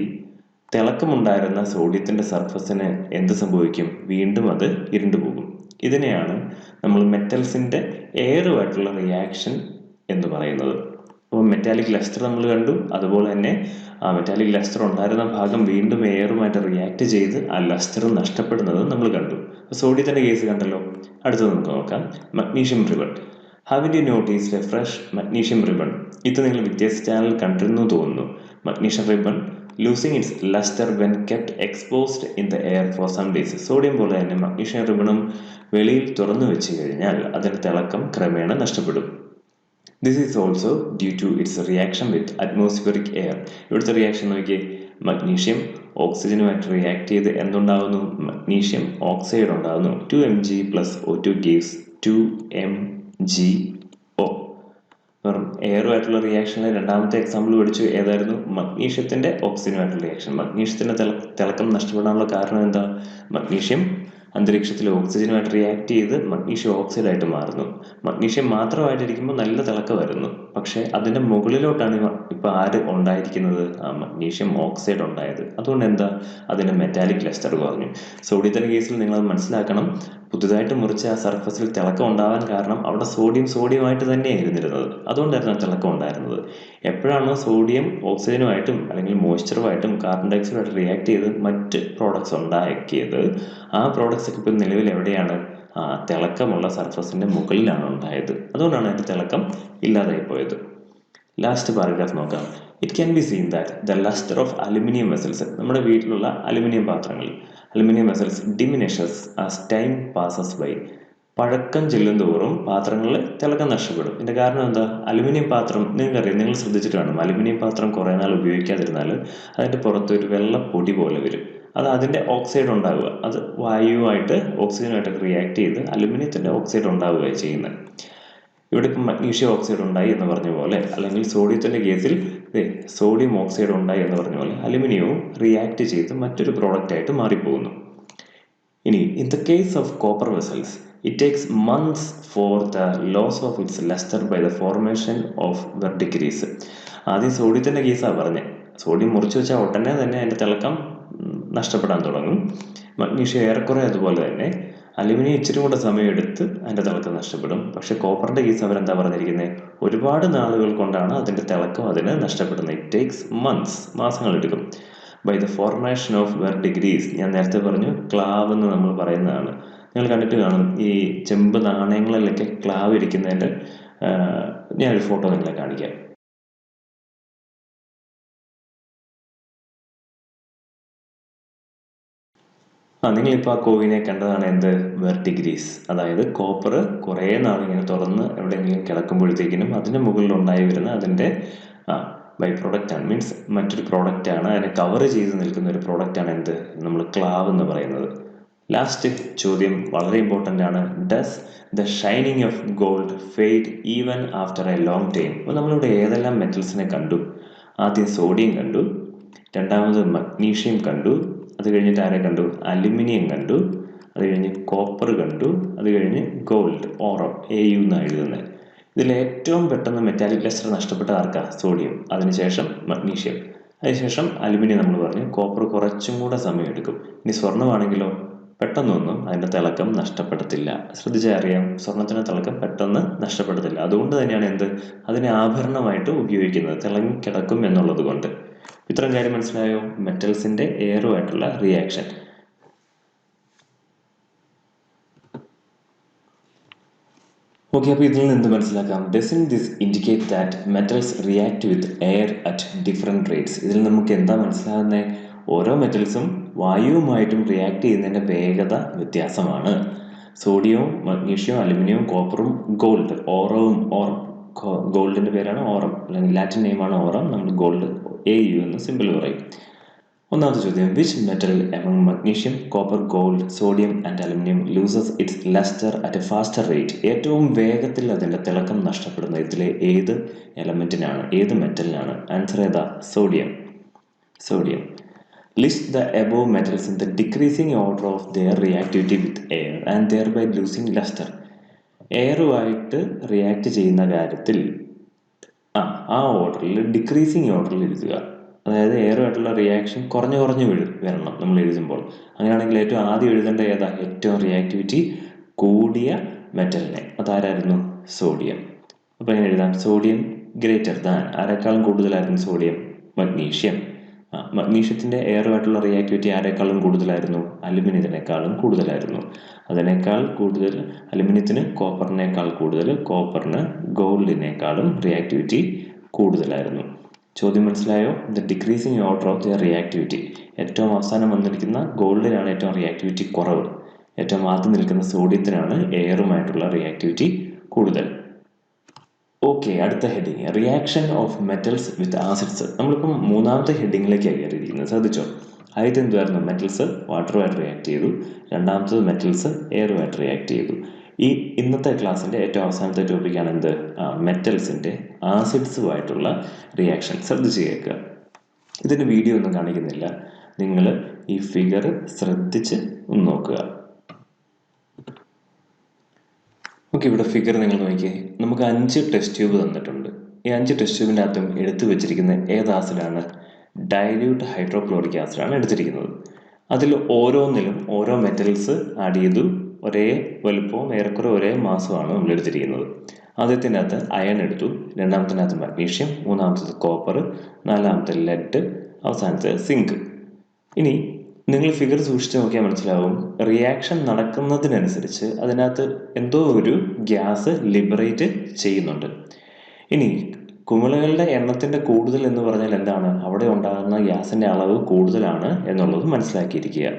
തിളക്കമുണ്ടായിരുന്ന സോഡിയത്തിൻ്റെ സർഫസിന് എന്ത് സംഭവിക്കും? വീണ്ടും അത് ഇരുണ്ടുപോകും. ഇതിനെയാണ് നമ്മൾ മെറ്റൽസിൻ്റെ എയറുമായിട്ടുള്ള റിയാക്ഷൻ എന്ന് പറയുന്നത്. അപ്പോൾ മെറ്റാലിക് ലസ്റ്റർ നമ്മൾ കണ്ടു, അതുപോലെ തന്നെ ആ മെറ്റാലിക് ലസ്റ്റർ ഉണ്ടായിരുന്ന ഭാഗം വീണ്ടും എയറുമായിട്ട് റിയാക്ട് ചെയ്ത് ആ ലസ്റ്റർ നഷ്ടപ്പെടുന്നത് നമ്മൾ കണ്ടു. സോഡിയത്തിൻ്റെ കേസ് കണ്ടല്ലോ. അടുത്തത് നമുക്ക് നോക്കാം, magnesium ribbon. Having you noticed a fresh magnesium ribbon? ഇത് നിങ്ങൾ വ്യത്യസ്ത ചാനൽ കണ്ടിരുന്നു തോന്നുന്നു. Magnesium ribbon losing its lustre when kept exposed in the air for some days. Sodium പോലെ തന്നെ മഗ്നീഷ്യം റിബണും വെളിയിൽ തുറന്നു വെച്ച് കഴിഞ്ഞാൽ അതിൻ്റെ തിളക്കം ക്രമേണ നഷ്ടപ്പെടും. This is also due to its reaction with atmospheric air. ഇവിടുത്തെ റിയാക്ഷൻ നോക്കിയേ, മഗ്നീഷ്യം ഓക്സിജനുമായിട്ട് റിയാക്ട് ചെയ്ത് എന്തുണ്ടാകുന്നു? മഗ്നീഷ്യം ഓക്സൈഡ് ഉണ്ടാകുന്നു. 2Mg + O2 gives 2MgO. എയറുമായിട്ടുള്ള റിയാക്ഷനിലെ രണ്ടാമത്തെ എക്സാമ്പിൾ പഠിച്ചു. ഏതായിരുന്നു? മഗ്നീഷ്യത്തിൻ്റെ ഓക്സിജനുമായിട്ടുള്ള റിയാക്ഷൻ. മഗ്നീഷ്യത്തിൻ്റെ തിളക്കം നഷ്ടപ്പെടാനുള്ള കാരണം എന്താ? മഗ്നീഷ്യം അന്തരീക്ഷത്തിൽ ഓക്സിജനുമായിട്ട് റിയാക്ട് ചെയ്ത് മഗ്നീഷ്യം ഓക്സൈഡായിട്ട് മാറുന്നു. മഗ്നീഷ്യം മാത്രമായിട്ടിരിക്കുമ്പോൾ നല്ല തിളക്കം വരുന്നു. പക്ഷേ അതിൻ്റെ മുകളിലോട്ടാണ് ഇപ്പോൾ ആര് ഉണ്ടായിരിക്കുന്നത്? ആ മഗ്നീഷ്യം ഓക്സൈഡ് ഉണ്ടായത്. അതുകൊണ്ട് എന്താ? അതിൻ്റെ മെറ്റാലിക് ലസ്റ്റർ കുറഞ്ഞു. സോഡിയത്തിൻ്റെ കേസിൽ നിങ്ങളത് മനസ്സിലാക്കണം. പുതുതായിട്ട് മുറിച്ച ആ സർഫസിൽ തിളക്കം ഉണ്ടാവാൻ കാരണം അവിടെ സോഡിയമായിട്ട് തന്നെയായിരുന്നു ഇരുന്നത്. അതുകൊണ്ടായിരുന്നു ആ തിളക്കം ഉണ്ടായിരുന്നത്. എപ്പോഴാണോ സോഡിയം ഓക്സിജനുമായിട്ടും അല്ലെങ്കിൽ മോയ്സ്ചറുമായിട്ടും കാർബൺ ഡൈ ഓക്സൈഡുമായിട്ട് റിയാക്ട് ചെയ്ത് മറ്റ് പ്രോഡക്ട്സ് ഉണ്ടാക്കിയത്, ആ പ്രോഡക്ട്സ് ഒക്കെ ഇപ്പോൾ നിലവിൽ എവിടെയാണ്? ആ തിളക്കമുള്ള സർഫസിൻ്റെ മുകളിലാണ് ഉണ്ടായത്. അതുകൊണ്ടാണ് അതിൻ്റെ തിളക്കം ഇല്ലാതായി പോയത്. ലാസ്റ്റ് പാരഗ്രാഫ് നോക്കാം. It can be seen that the lustre of aluminium vessels, നമ്മുടെ വീട്ടിലുള്ള അലുമിനിയം പാത്രങ്ങൾ, aluminium vessels diminishes as time passes by. പഴക്കം ചെല്ലുന്തോറും പാത്രങ്ങളിൽ തിളക്കം നഷ്ടപ്പെടും. ഇതിൻ്റെ കാരണം എന്താ? അലുമിനിയം പാത്രം നിങ്ങൾക്കറിയാം, നിങ്ങൾ ശ്രദ്ധിച്ചിട്ട് കാണും, അലുമിനിയം പാത്രം കുറേ നാൾ ഉപയോഗിക്കാതിരുന്നാൽ അതിൻ്റെ പുറത്തൊരു വെള്ള പൊടി പോലെ വരും. അത് അതിൻ്റെ ഓക്സൈഡ് ഉണ്ടാവുക, അത് വായുവായിട്ട് ഓക്സിജനുമായിട്ട് റിയാക്ട് ചെയ്ത് അലുമിനിയത്തിൻ്റെ ഓക്സൈഡ് ഉണ്ടാവുകയാണ് ചെയ്യുന്നത്. ഇവിടെ ഇപ്പം മഗ്നീഷ്യം ഓക്സൈഡ് ഉണ്ടായി എന്ന് പറഞ്ഞ പോലെ, അല്ലെങ്കിൽ സോഡിയത്തിൻ്റെ കേസിൽ സോഡിയം ഓക്സൈഡ് ഉണ്ടായി എന്ന് പറഞ്ഞ പോലെ അലുമിനിയവും റിയാക്ട് ചെയ്ത് മറ്റൊരു പ്രോഡക്റ്റായിട്ട് മാറിപ്പോകുന്നു. ഇനി in the case of copper vessels it takes months for the loss of its lustre by the formation of verdigris. ആദ്യം സോഡിയത്തിൻ്റെ കേസാണ് പറഞ്ഞത്. സോഡിയം മുറിച്ച് വെച്ചാൽ ഉടനെ തന്നെ അതിൻ്റെ തിളക്കം നഷ്ടപ്പെടാൻ തുടങ്ങും. മഗ്നീഷ്യം ഏറെക്കുറെ അതുപോലെ തന്നെ. അലുമിനിയം ഇച്ചിരി കൂടെ സമയമെടുത്ത് അതിൻ്റെ തിളക്കം നഷ്ടപ്പെടും. പക്ഷെ കോപ്പറിൻ്റെ കേസ് അവരെന്താ പറഞ്ഞിരിക്കുന്നത്? ഒരുപാട് നാളുകൾ കൊണ്ടാണ് അതിൻ്റെ തിളക്കം അതിന് നഷ്ടപ്പെടുന്നത്. ഇറ്റ് ടേക്സ് മന്ത്സ്, മാസങ്ങളെടുക്കും. By the formation of verdigris, ഞാൻ നേരത്തെ പറഞ്ഞു ക്ലാവ് എന്ന് നമ്മൾ പറയുന്നതാണ്. നിങ്ങൾ കണ്ടിട്ട് കാണും ഈ ചെമ്പ് നാണയങ്ങളിലൊക്കെ ക്ലാവ് ഇരിക്കുന്നതിൻ്റെ ഞാനൊരു ഫോട്ടോ നിങ്ങളെ കാണിക്കാം. നിങ്ങളിപ്പോൾ ആ കോയിനെ കണ്ടതാണ് എന്ത്? വെർട്ടിഗ്രീസ്. അതായത് കോപ്പർ കുറേ നാളിങ്ങനെ തുറന്ന് എവിടെയെങ്കിലും കിടക്കുമ്പോഴത്തേക്കിനും അതിൻ്റെ മുകളിൽ ഉണ്ടായി വരുന്ന അതിൻ്റെ ബൈ പ്രോഡക്റ്റാണ്, മീൻസ് മറ്റൊരു പ്രോഡക്റ്റാണ്, അതിനെ കവർ ചെയ്ത് നിൽക്കുന്ന ഒരു പ്രോഡക്റ്റാണ് എന്ത്? നമ്മൾ ക്ലാവ് എന്ന് പറയുന്നത്. ലാസ്റ്റ് ചോദ്യം വളരെ ഇമ്പോർട്ടൻ്റ് ആണ്. Does the shining of gold fade even after A long time? അപ്പോൾ നമ്മളിവിടെ ഏതെല്ലാം മെറ്റൽസിനെ കണ്ടു? ആദ്യം സോഡിയം കണ്ടു, രണ്ടാമത് മഗ്നീഷ്യം കണ്ടു, അത് കഴിഞ്ഞിട്ട് ആരെ കണ്ടു? അലുമിനിയം കണ്ടു, അത് കഴിഞ്ഞ് കോപ്പർ കണ്ടു, അത് കഴിഞ്ഞ് ഗോൾഡ്, ഓറം, AU എന്നാണ് എഴുതുന്നത്. ഇതിൽ ഏറ്റവും പെട്ടെന്ന് മെറ്റാലിക് ലസ്റ്റർ നഷ്ടപ്പെട്ട ആർക്കാ? സോഡിയം. അതിനുശേഷം മഗ്നീഷ്യം, അതിനുശേഷം അലുമിനിയം നമ്മൾ പറഞ്ഞു. കോപ്പർ കുറച്ചും കൂടെ സമയമെടുക്കും. ഇനി സ്വർണ്ണമാണെങ്കിലോ പെട്ടെന്നൊന്നും അതിൻ്റെ തിളക്കം നഷ്ടപ്പെടത്തില്ല. ശ്രദ്ധിച്ചാൽ അറിയാം, സ്വർണ്ണത്തിൻ്റെ തിളക്കം പെട്ടെന്ന് നഷ്ടപ്പെടത്തില്ല. അതുകൊണ്ട് തന്നെയാണ് എന്ത്? അതിനെ ആഭരണമായിട്ട് ഉപയോഗിക്കുന്നത്, തിളങ്ങി കിടക്കും എന്നുള്ളത് കൊണ്ട്. ഇത്രയും കാര്യം മനസ്സിലായോ? മെറ്റൽസിൻ്റെ എയറുമായിട്ടുള്ള റിയാക്ഷൻ. ഓക്കെ, അപ്പോൾ ഇതിൽ നിന്ന് മനസ്സിലാക്കാം, doesn't this indicate that metals react with air at different rates? ഇതിൽ നമുക്ക് എന്താ മനസ്സിലാകുന്നത്? ഓരോ മെറ്റൽസും വായുവുമായിട്ടും റിയാക്ട് ചെയ്യുന്നതിൻ്റെ വേഗത വ്യത്യാസമാണ്. സോഡിയവും മഗ്നീഷ്യവും അലുമിനിയവും കോപ്പറും ഗോൾഡ്, ഓറവും, ഗോൾഡിൻ്റെ പേരാണ് ഓറം, അല്ലെങ്കിൽ ലാറ്റിൻ നെയിമാണ് ഓറം, നമ്മൾ ഗോൾഡ് AU എന്ന് സിമ്പിൾ പറയും. ഒന്നാമത്തെ ചോദ്യം, which metal among magnesium, copper, gold, sodium and aluminium loses its lustre at a faster rate? ഏറ്റവും വേഗത്തിൽ അതിൻ്റെ തിളക്കം നഷ്ടപ്പെടുന്ന ഇതിലെ ഏത് എലമെൻറ്റിനാണ്, ഏത് മെറ്റലിനാണ്? ആൻസർ ഏതാ? Sodium. List the above metals in the decreasing order of their reactivity with air and their by losing lustre. എയറുമായിട്ട് റിയാക്ട് ചെയ്യുന്ന കാര്യത്തിൽ ആ ഓർഡറിൽ, ഡിക്രീസിങ് ഓർഡറിൽ എഴുതുക. അതായത് എയറുമായിട്ടുള്ള റിയാക്ഷൻ കുറഞ്ഞു വരണം നമ്മൾ എഴുതുമ്പോൾ. അങ്ങനെയാണെങ്കിൽ ഏറ്റവും ആദ്യം എഴുതേണ്ട ഏതാ? ഏറ്റവും റിയാക്ടിവിറ്റി കൂടിയ മെറ്റലിനെ. അതാരായിരുന്നു? സോഡിയം. അപ്പോൾ എങ്ങനെ എഴുതാം? സോഡിയം ഗ്രേറ്റർ ദാൻ, ആരെക്കാളും കൂടുതലായിരുന്നു സോഡിയം? മഗ്നീഷ്യം. മഗ്നീഷ്യത്തിൻ്റെ എയറുമായിട്ടുള്ള റിയാക്ടിവിറ്റി ആരെക്കാളും കൂടുതലായിരുന്നു? അലുമിനിയത്തിനേക്കാളും കൂടുതലായിരുന്നു. അതിനേക്കാൾ കൂടുതൽ അലുമിനിയത്തിന് കോപ്പറിനേക്കാൾ കൂടുതൽ, കോപ്പറിന് ഗോൾഡിനേക്കാളും റിയാക്ടിവിറ്റി കൂടുതലായിരുന്നു. ചോദ്യം മനസ്സിലായോ? The decreasing order of the reactivity. ഏറ്റവും അവസാനം വന്നിരിക്കുന്ന ഗോൾഡിനാണ് ഏറ്റവും റിയാക്ടിവിറ്റി കുറവ്. ഏറ്റവും ആദ്യം നിൽക്കുന്ന സോഡിയത്തിനാണ് എയറുമായിട്ടുള്ള റിയാക്ടിവിറ്റി കൂടുതൽ. ഓക്കെ, അടുത്ത heading reaction of metals with acids. നമ്മളിപ്പം മൂന്നാമത്തെ ഹെഡിങ്ങിലേക്കാണ് കയറിയിരിക്കുന്നത്. ശ്രദ്ധിച്ചോ? ആദ്യത്തെ എന്തുമായിരുന്നു? മെറ്റൽസ് വാട്ടറുമായിട്ട് റിയാക്ട് ചെയ്തു. രണ്ടാമത്തത് മെറ്റൽസ് എയറുമായിട്ട് റിയാക്ട് ചെയ്തു. ഈ ഇന്നത്തെ ക്ലാസ്സിൻ്റെ ഏറ്റവും അവസാനത്തെ ടോപ്പിക്കാണ് എന്ത്? മെറ്റൽസിൻ്റെ ആസിഡ്സുമായിട്ടുള്ള റിയാക്ഷൻ. ശ്രദ്ധിച്ച് കേൾക്കുക. ഇതിൻ്റെ വീഡിയോ ഒന്നും കാണിക്കുന്നില്ല, നിങ്ങൾ ഈ ഫിഗർ ശ്രദ്ധിച്ച് ഒന്ന് നോക്കുക. ഓക്കെ, ഇവിടെ ഫിഗർ നിങ്ങൾ നോക്കിയേ. നമുക്ക് 5 ടെസ്റ്റ് ട്യൂബ് തന്നിട്ടുണ്ട്. ഈ 5 ടെസ്റ്റ് ട്യൂബിൻ്റെ അകത്തും എടുത്തു വെച്ചിരിക്കുന്ന ഏത് ആസിഡാണ്? ഡൈല്യൂട്ട് ഹൈഡ്രോക്ലോറിക് ആസിഡാണ് എടുത്തിരിക്കുന്നത്. അതിൽ ഓരോന്നിലും ഓരോ മെറ്റൽസ് ആഡ് ചെയ്തു. ഒരേ വലുപ്പവും ഏറെക്കുറെ ഒരേ മാസമാണ് നമ്മൾ എടുത്തിരിക്കുന്നത്. ആദ്യത്തിൻ്റെ അകത്ത് അയൺ എടുത്തു, രണ്ടാമത്തിൻ്റെ അകത്ത് മഗ്നീഷ്യം, മൂന്നാമത്തത് കോപ്പർ, നാലാമത്തെ ലെഡ്, അവസാനത്തെ സിങ്ക്. ഇനി നിങ്ങൾ ഫിഗർ സൂക്ഷിച്ച് നോക്കിയാൽ മനസ്സിലാവും, റിയാക്ഷൻ നടക്കുന്നതിനനുസരിച്ച് അതിനകത്ത് എന്തോ ഒരു ഗ്യാസ് ലിബറേറ്റ് ചെയ്യുന്നുണ്ട്. ഇനി കുമിളകളുടെ എണ്ണത്തിൻ്റെ കൂടുതൽ എന്ന് പറഞ്ഞാൽ എന്താണ്? അവിടെ ഉണ്ടാകുന്ന ഗ്യാസിൻ്റെ അളവ് കൂടുതലാണ് എന്നുള്ളത് മനസ്സിലാക്കിയിരിക്കുക.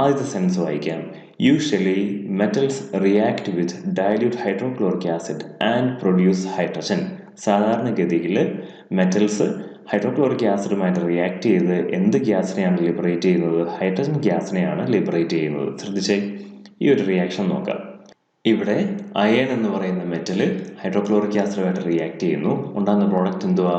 ആദ്യത്തെ സെൻസ് വായിക്കാം. Usually metals react with dilute hydrochloric acid and produce hydrogen. സാധാരണഗതിയിൽ മെറ്റൽസ് ഹൈഡ്രോക്ലോറിക് ആസിഡുമായിട്ട് റിയാക്ട് ചെയ്ത് എന്ത് ഗ്യാസിനെയാണ് ലിബറേറ്റ് ചെയ്യുന്നത്? ഹൈഡ്രജൻ ഗ്യാസിനെയാണ് ലിബറേറ്റ് ചെയ്യുന്നത്. ശ്രദ്ധിച്ചേ, ഈ ഒരു റിയാക്ഷൻ നോക്കാം. ഇവിടെ അയൺ എന്ന് പറയുന്ന മെറ്റൽ ഹൈഡ്രോക്ലോറിക് ആസിഡുമായിട്ട് റിയാക്ട് ചെയ്യുന്നു. ഉണ്ടാകുന്ന പ്രോഡക്റ്റ് എന്തുവാ?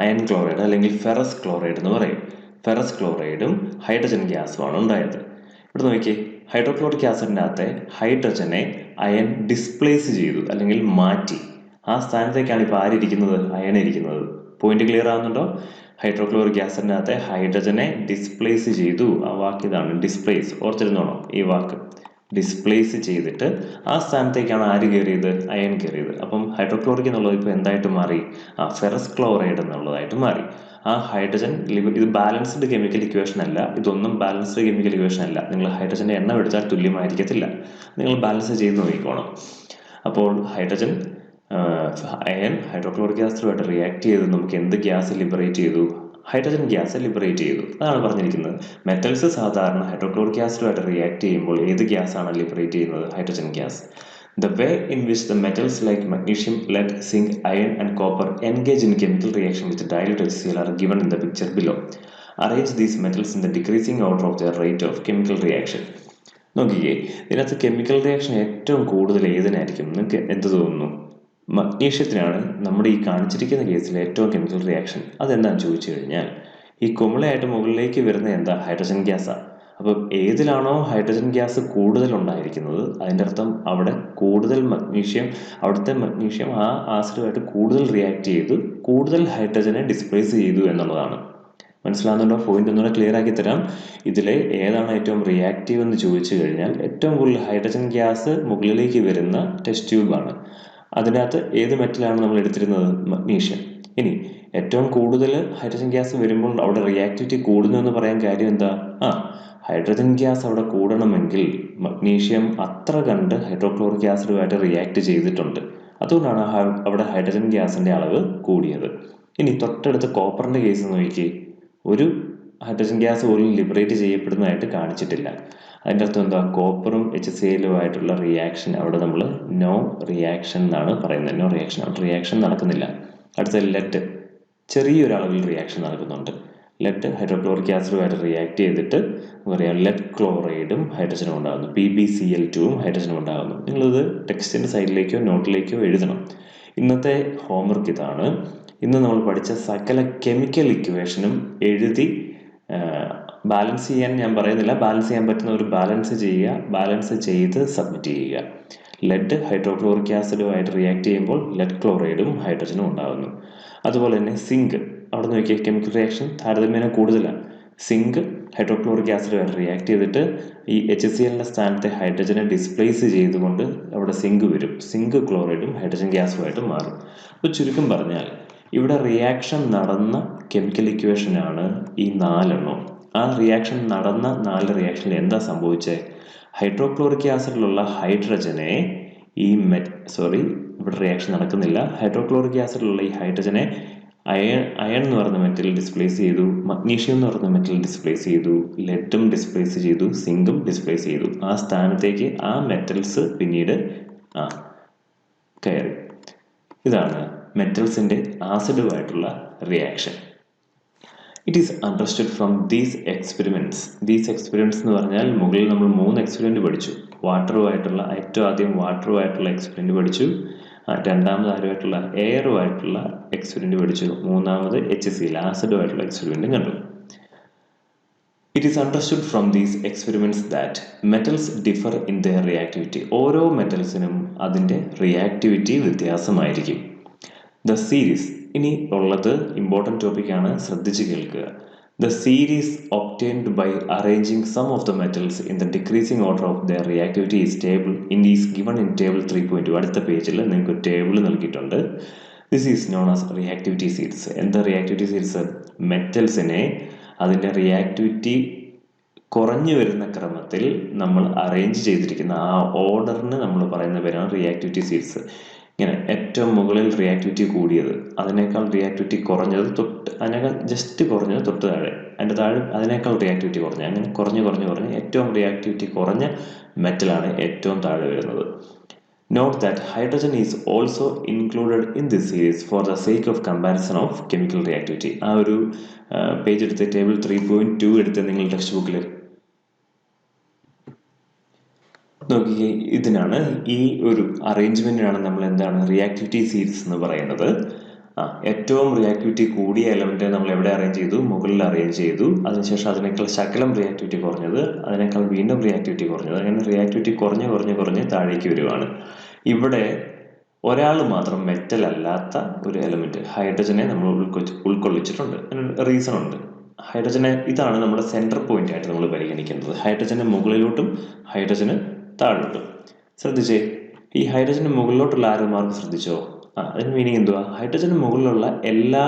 അയൺ ക്ലോറൈഡ് അല്ലെങ്കിൽ ഫെറസ് ക്ലോറൈഡ് എന്ന് പറയും. ഫെറസ് ക്ലോറൈഡും ഹൈഡ്രജൻ ഗ്യാസുമാണ് ഉണ്ടായത്. ഇവിടെ നോക്കിയേ, ഹൈഡ്രോക്ലോറിക് ആസിഡിൻ്റെ അകത്തെ ഹൈഡ്രജനെ അയൺ ഡിസ്പ്ലേസ് ചെയ്തു അല്ലെങ്കിൽ മാറ്റി. ആ സ്ഥാനത്തേക്കാണ് ഇപ്പോൾ ആരിയ്ക്കുന്നത്? അയൺ ഇരിക്കുന്നത്. പോയിന്റ് ക്ലിയർ ആവുന്നുണ്ടോ? ഹൈഡ്രോക്ലോറിക് ആസിഡിൻ്റെ അകത്തെ ഹൈഡ്രജനെ ഡിസ്പ്ലേസ് ചെയ്തു. ആ വാക്ക് ഇതാണ്, ഡിസ്പ്ലേസ്. ഓർത്തിരുന്നോണോ ഈ വാക്ക്? ഡിസ്പ്ലേസ് ചെയ്തിട്ട് ആ സ്ഥാനത്തേക്കാണ് ആര് കയറിയത്? അയൺ കയറിയത്. അപ്പം ഹൈഡ്രോക്ലോറിക് എന്നുള്ളത് ഇപ്പോൾ എന്തായിട്ട് മാറി? ഫെറസ് ക്ലോറൈഡ് എന്നുള്ളതായിട്ട് മാറി. ആ ഹൈഡ്രജൻ ഇത് ബാലൻസ്ഡ് കെമിക്കൽ ഇക്വേഷൻ അല്ല. ഇതൊന്നും ബാലൻസ്ഡ് കെമിക്കൽ ഇക്വേഷൻ അല്ല. നിങ്ങൾ ഹൈഡ്രജൻ്റെ എണ്ണം എടുത്താൽ തുല്യമായിരിക്കത്തില്ല. നിങ്ങൾ ബാലൻസ് ചെയ്ത് നോക്കിക്കോണം. അപ്പോൾ ഹൈഡ്രജൻ അയൺ ഹൈഡ്രോക്ലോറിക് ആസിഡുമായിട്ട് റിയാക്ട് ചെയ്ത് നമുക്ക് എന്ത് ഗ്യാസ് ലിബറേറ്റ് ചെയ്തു? ഹൈഡ്രജൻ ഗ്യാസ് ലിബറേറ്റ് ചെയ്തു. അതാണ് പറഞ്ഞിരിക്കുന്നത്. മെറ്റൽസ് സാധാരണ ഹൈഡ്രോക്ലോറിക് ആസിഡുമായിട്ട് റിയാക്ട് ചെയ്യുമ്പോൾ ഏത് ഗ്യാസാണ് ലിബറേറ്റ് ചെയ്യുന്നത്? Hydrogen gas. The way in which the metals like magnesium, lead, zinc, iron and copper engage in chemical reaction with dilute HCl are given in the picture below. Arrange these metals in the decreasing order of their rate of chemical reaction. നോക്കിക്കേ, ഇതിനകത്ത് chemical reaction ഏറ്റവും കൂടുതൽ ഏതിനായിരിക്കും? നിങ്ങൾക്ക് എന്ത് തോന്നുന്നു? മഗ്നീഷ്യത്തിനാണ് നമ്മുടെ ഈ കാണിച്ചിരിക്കുന്ന കേസിൽ ഏറ്റവും കെമിക്കൽ റിയാക്ഷൻ. അതെന്താണെന്ന് ചോദിച്ചു കഴിഞ്ഞാൽ, ഈ കുമിളയായിട്ട് മുകളിലേക്ക് വരുന്ന എന്താ? ഹൈഡ്രജൻ ഗ്യാസാണ്. അപ്പം ഏതിലാണോ ഹൈഡ്രജൻ ഗ്യാസ് കൂടുതൽ ഉണ്ടായിരിക്കുന്നത് അതിൻ്റെ അർത്ഥം അവിടെ കൂടുതൽ മഗ്നീഷ്യം, അവിടുത്തെ മഗ്നീഷ്യം ആ ആസിഡുമായിട്ട് കൂടുതൽ റിയാക്ട് ചെയ്ത് കൂടുതൽ ഹൈഡ്രജനെ ഡിസ്പ്ലേസ് ചെയ്തു എന്നുള്ളതാണ്. മനസ്സിലാകുന്നുണ്ടോ? പോയിന്റ് ഒന്നുകൂടെ ക്ലിയർ ആക്കി തരാം. ഇതിലെ ഏതാണ് ഏറ്റവും റിയാക്റ്റീവ് എന്ന് ചോദിച്ചു കഴിഞ്ഞാൽ ഏറ്റവും കൂടുതൽ ഹൈഡ്രജൻ ഗ്യാസ് മുകളിലേക്ക് വരുന്ന ടെസ്റ്റ് ട്യൂബാണ്. അതിനകത്ത് ഏത് മെറ്റലാണ് നമ്മൾ എടുത്തിരുന്നത്? മഗ്നീഷ്യം. ഇനി ഏറ്റവും കൂടുതൽ ഹൈഡ്രജൻ ഗ്യാസ് വരുമ്പോൾ അവിടെ റിയാക്ടിവിറ്റി കൂടുന്നു എന്ന് പറയാൻ കാര്യം എന്താ? ഹൈഡ്രജൻ ഗ്യാസ് അവിടെ കൂടണമെങ്കിൽ മഗ്നീഷ്യം അത്ര കണ്ട് ഹൈഡ്രോക്ലോറിക് ആസിഡുമായിട്ട് റിയാക്ട് ചെയ്തിട്ടുണ്ട്. അതുകൊണ്ടാണ് അവിടെ ഹൈഡ്രജൻ ഗ്യാസിൻ്റെ അളവ് കൂടിയത്. ഇനി തൊട്ടടുത്ത് കോപ്പറിൻ്റെ കേസ് നോക്കി, ഒരു ഹൈഡ്രജൻ ഗ്യാസ് പോലും ലിബറേറ്റ് ചെയ്യപ്പെടുന്നതായിട്ട് കാണിച്ചിട്ടില്ല. അതിൻ്റെ അർത്ഥം എന്താ? കോപ്പറും HCl-ഉമായിട്ടുള്ള റിയാക്ഷൻ അവിടെ നമ്മൾ നോ റിയാക്ഷൻ എന്നാണ് പറയുന്നത്. നോ റിയാക്ഷൻ, അവിടെ റിയാക്ഷൻ നടക്കുന്നില്ല. അടുത്ത ലെഡ്, ചെറിയൊരളവിൽ റിയാക്ഷൻ നടക്കുന്നുണ്ട്. ലെഡ് ഹൈഡ്രോക്ലോറിക് ആസിഡുമായിട്ട് റിയാക്ട് ചെയ്തിട്ട് പറയാം ലെഡ് ക്ലോറൈഡും ഹൈഡ്രജനും ഉണ്ടാകുന്നു. PbCl2ഉം ഹൈഡ്രജനും ഉണ്ടാകുന്നു. നിങ്ങളിത് ടെക്സ്റ്റിൻ്റെ സൈഡിലേക്കോ നോട്ടിലേക്കോ എഴുതണം. ഇന്നത്തെ ഹോംവർക്ക് ഇതാണ്. ഇന്ന് നമ്മൾ പഠിച്ച സകല കെമിക്കൽ ഇക്വേഷനും എഴുതി ബാലൻസ് ചെയ്യാൻ ഞാൻ പറയുന്നില്ല. ബാലൻസ് ചെയ്യാൻ പറ്റുന്നവർ ബാലൻസ് ചെയ്യുക. ബാലൻസ് ചെയ്ത് സബ്മിറ്റ് ചെയ്യുക. ലെഡ് ഹൈഡ്രോക്ലോറിക് ആസിഡുമായിട്ട് റിയാക്ട് ചെയ്യുമ്പോൾ ലെഡ് ക്ലോറൈഡും ഹൈഡ്രജനും ഉണ്ടാകുന്നു. അതുപോലെ തന്നെ സിങ്ക്, അവിടെ നോക്കിയാൽ കെമിക്കൽ റിയാക്ഷൻ താരതമ്യേന കൂടുതലാണ്. സിങ്ക് ഹൈഡ്രോക്ലോറിക് ആസിഡുമായിട്ട് റിയാക്ട് ചെയ്തിട്ട് ഈ HCl സ്ഥാനത്തെ ഹൈഡ്രജനെ ഡിസ്പ്ലേസ് ചെയ്തുകൊണ്ട് അവിടെ സിങ്ക് വരും. സിങ്ക് ക്ലോറൈഡും ഹൈഡ്രജൻ ഗ്യാസുമായിട്ട് മാറും. അപ്പോൾ ചുരുക്കം പറഞ്ഞാൽ ഇവിടെ റിയാക്ഷൻ നടന്ന കെമിക്കൽ ഇക്വേഷനാണ് ഈ 4 ആ റിയാക്ഷൻ നടന്ന 4 റിയാക്ഷനിൽ എന്താ സംഭവിച്ചത്? ഹൈഡ്രോക്ലോറിക് ആസിഡിലുള്ള ഹൈഡ്രജനെ ഇവിടെ റിയാക്ഷൻ നടക്കുന്നില്ല. ഹൈഡ്രോക്ലോറിക് ആസിഡിലുള്ള ഈ ഹൈഡ്രജനെ അയൺ എന്ന് പറയുന്ന മെറ്റൽ ഡിസ്പ്ലേസ് ചെയ്തു, മഗ്നീഷ്യം എന്ന് പറയുന്ന മെറ്റൽ ഡിസ്പ്ലേസ് ചെയ്തു, ലെഡും ഡിസ്പ്ലേസ് ചെയ്തു, സിങ്കും ഡിസ്പ്ലേസ് ചെയ്തു. ആ സ്ഥാനത്തേക്ക് ആ മെറ്റൽസ് പിന്നീട് കയറി. ഇതാണ് മെറ്റൽസിൻ്റെ ആസിഡുമായിട്ടുള്ള reaction. It is understood from these experiments എന്ന് പറഞ്ഞാൽ മുകളിൽ നമ്മൾ 3 എക്സ്പെരിമെൻറ്റ് പഠിച്ചു. ഏറ്റവും ആദ്യം വാട്ടറുമായിട്ടുള്ള എക്സ്പെരിമെൻറ്റ് പഠിച്ചു, രണ്ടാമത് ആരുമായിട്ടുള്ള എയറുമായിട്ടുള്ള എക്സ്പെരിമെൻറ്റ് പഠിച്ചു, മൂന്നാമത് HCl ആസിഡുമായിട്ടുള്ള എക്സ്പെരിമെൻറ്റും കണ്ടു. It is understood from these experiments that metals differ in there reactivity. ഓരോ മെറ്റൽസിനും അതിൻ്റെ റിയാക്ടിവിറ്റി വ്യത്യാസമായിരിക്കും. ദ സീരീസ്, ഇനി ഉള്ളത് ഇമ്പോർട്ടൻറ്റ് ടോപ്പിക്കാണ്, ശ്രദ്ധിച്ച് കേൾക്കുക. The series obtained by arranging some of the metals in the decreasing order of their reactivity is given in table 3.2. അടുത്ത പേജിൽ നിങ്ങൾക്ക് ടേബിൾ നൽകിയിട്ടുണ്ട്. This is known as reactivity series. എന്താ റിയാക്ടിവിറ്റി സീരീസ്? മെറ്റൽസിനെ അതിൻ്റെ റിയാക്ടിവിറ്റി കുറഞ്ഞു വരുന്ന ക്രമത്തിൽ നമ്മൾ അറേഞ്ച് ചെയ്തിരിക്കുന്ന ആ ഓർഡറിന് നമ്മൾ പറയുന്ന പേരാണ് റിയാക്ടിവിറ്റി സീരീസ്. ഇങ്ങനെ ഏറ്റവും മുകളിൽ റിയാക്ടിവിറ്റി കൂടിയത്, അതിനേക്കാൾ റിയാക്ടിവിറ്റി കുറഞ്ഞത്, അതിനേക്കാൾ ജസ്റ്റ് കുറഞ്ഞത് തൊട്ട് താഴെ, അതിൻ്റെ താഴെ അതിനേക്കാൾ റിയാക്ടിവിറ്റി കുറഞ്ഞ, അങ്ങനെ കുറഞ്ഞ് ഏറ്റവും റിയാക്ടിവിറ്റി കുറഞ്ഞ മെറ്റലാണ് ഏറ്റവും താഴെ വരുന്നത്. Note that hydrogen is also included in this series for the sake of comparison of chemical reactivity. ആ ഒരു പേജ് എടുത്ത് ടേബിൾ 3.2 എടുത്ത് നിങ്ങൾ ടെക്സ്റ്റ് ബുക്കിൽ നോക്കിക്കേ. ഇതിനാണ്, ഈ ഒരു അറേഞ്ച്മെൻറ്റിനാണ് നമ്മൾ എന്താണ് റിയാക്ടിവിറ്റി സീരീസ് എന്ന് പറയുന്നത്. ഏറ്റവും റിയാക്ടിവിറ്റി കൂടിയ എലമെൻറ്റ് നമ്മൾ എവിടെ അറേഞ്ച് ചെയ്തു? മുകളിൽ അറേഞ്ച് ചെയ്തു. അതിനുശേഷം അതിനേക്കാൾ ശകലം റിയാക്ടിവിറ്റി കുറഞ്ഞത്, അതിനേക്കാൾ വീണ്ടും റിയാക്ടിവിറ്റി കുറഞ്ഞത്, അങ്ങനെ റിയാക്ടിവിറ്റി കുറഞ്ഞ് താഴേക്ക് വരുവാണ്. ഇവിടെ ഒരാൾ മാത്രം മെറ്റൽ അല്ലാത്ത ഒരു എലമെൻറ്റ് ഹൈഡ്രജനെ നമ്മൾ ഉൾക്കൊള്ളിച്ചിട്ടുണ്ട്. അതിന് റീസൺ ഉണ്ട്. ഹൈഡ്രജനെ, ഇതാണ് നമ്മുടെ സെൻട്രൽ പോയിന്റ് ആയിട്ട് നമ്മൾ പരിഗണിക്കുന്നത്. ഹൈഡ്രജന് മുകളിലോട്ടും ഹൈഡ്രജന് താഴോട്ടും. ശ്രദ്ധിച്ചേ, ഈ ഹൈഡ്രജന് മുകളിലോട്ടുള്ള ആരോ മാർക്ക് ശ്രദ്ധിച്ചോ? അതിന് മീനിങ് എന്തുവാ? ഹൈഡ്രജന് മുകളിലുള്ള എല്ലാ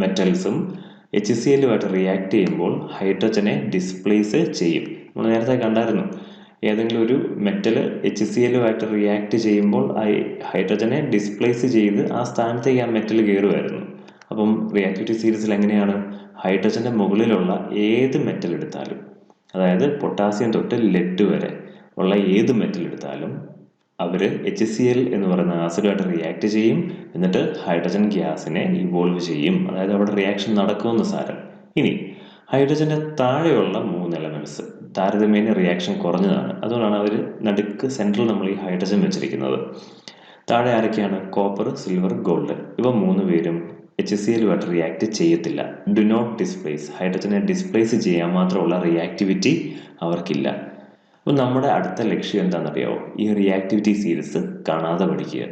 മെറ്റൽസും HCl-യുമായിട്ട് റിയാക്ട് ചെയ്യുമ്പോൾ ഹൈഡ്രജനെ ഡിസ്പ്ലേസ് ചെയ്യും. നമ്മൾ നേരത്തെ കണ്ടായിരുന്നു, ഏതെങ്കിലും ഒരു മെറ്റൽ HCl-യുമായിട്ട് റിയാക്ട് ചെയ്യുമ്പോൾ ഹൈഡ്രജനെ ഡിസ്പ്ലേസ് ചെയ്ത് ആ സ്ഥാനത്തേക്ക് ആ മെറ്റൽ കയറുമായിരുന്നു. അപ്പം റിയാക്ടിവിറ്റി സീരീസിൽ എങ്ങനെയാണ്? ഹൈഡ്രജൻ്റെ മുകളിലുള്ള ഏത് മെറ്റൽ എടുത്താലും, അതായത് പൊട്ടാസ്യം തൊട്ട് ലെഡ് വരെ ഉള്ള ഏത് മെറ്റൽ എടുത്താലും അവർ HCl എന്ന് പറയുന്ന ആസിഡുമായിട്ട് റിയാക്ട് ചെയ്യും. എന്നിട്ട് ഹൈഡ്രജൻ ഗ്യാസിനെ ഇവോൾവ് ചെയ്യും. അതായത് അവിടെ റിയാക്ഷൻ നടക്കുമെന്ന് സാരം. ഇനി ഹൈഡ്രജൻ്റെ താഴെയുള്ള 3 എലമെൻറ്റ്സ് താരതമ്യേന റിയാക്ഷൻ കുറഞ്ഞതാണ്. അതുകൊണ്ടാണ് അവർ നടുക്ക് സെൻട്രൽ നമ്മൾ ഈ ഹൈഡ്രജൻ വെച്ചിരിക്കുന്നത്. താഴെ ആരൊക്കെയാണ്? Copper, silver, gold. ഇവ 3 പേരും HCl-യുമായിട്ട് റിയാക്ട് ചെയ്യത്തില്ല. Do not displace. ഹൈഡ്രജനെ ഡിസ്പ്ലേസ് ചെയ്യാൻ മാത്രമുള്ള റിയാക്ടിവിറ്റി അവർക്കില്ല. അപ്പം നമ്മുടെ അടുത്ത ലക്ഷ്യം എന്താണെന്നറിയാമോ? ഈ റിയാക്ടിവിറ്റി സീരീസ് കാണാതെ പഠിക്കുക.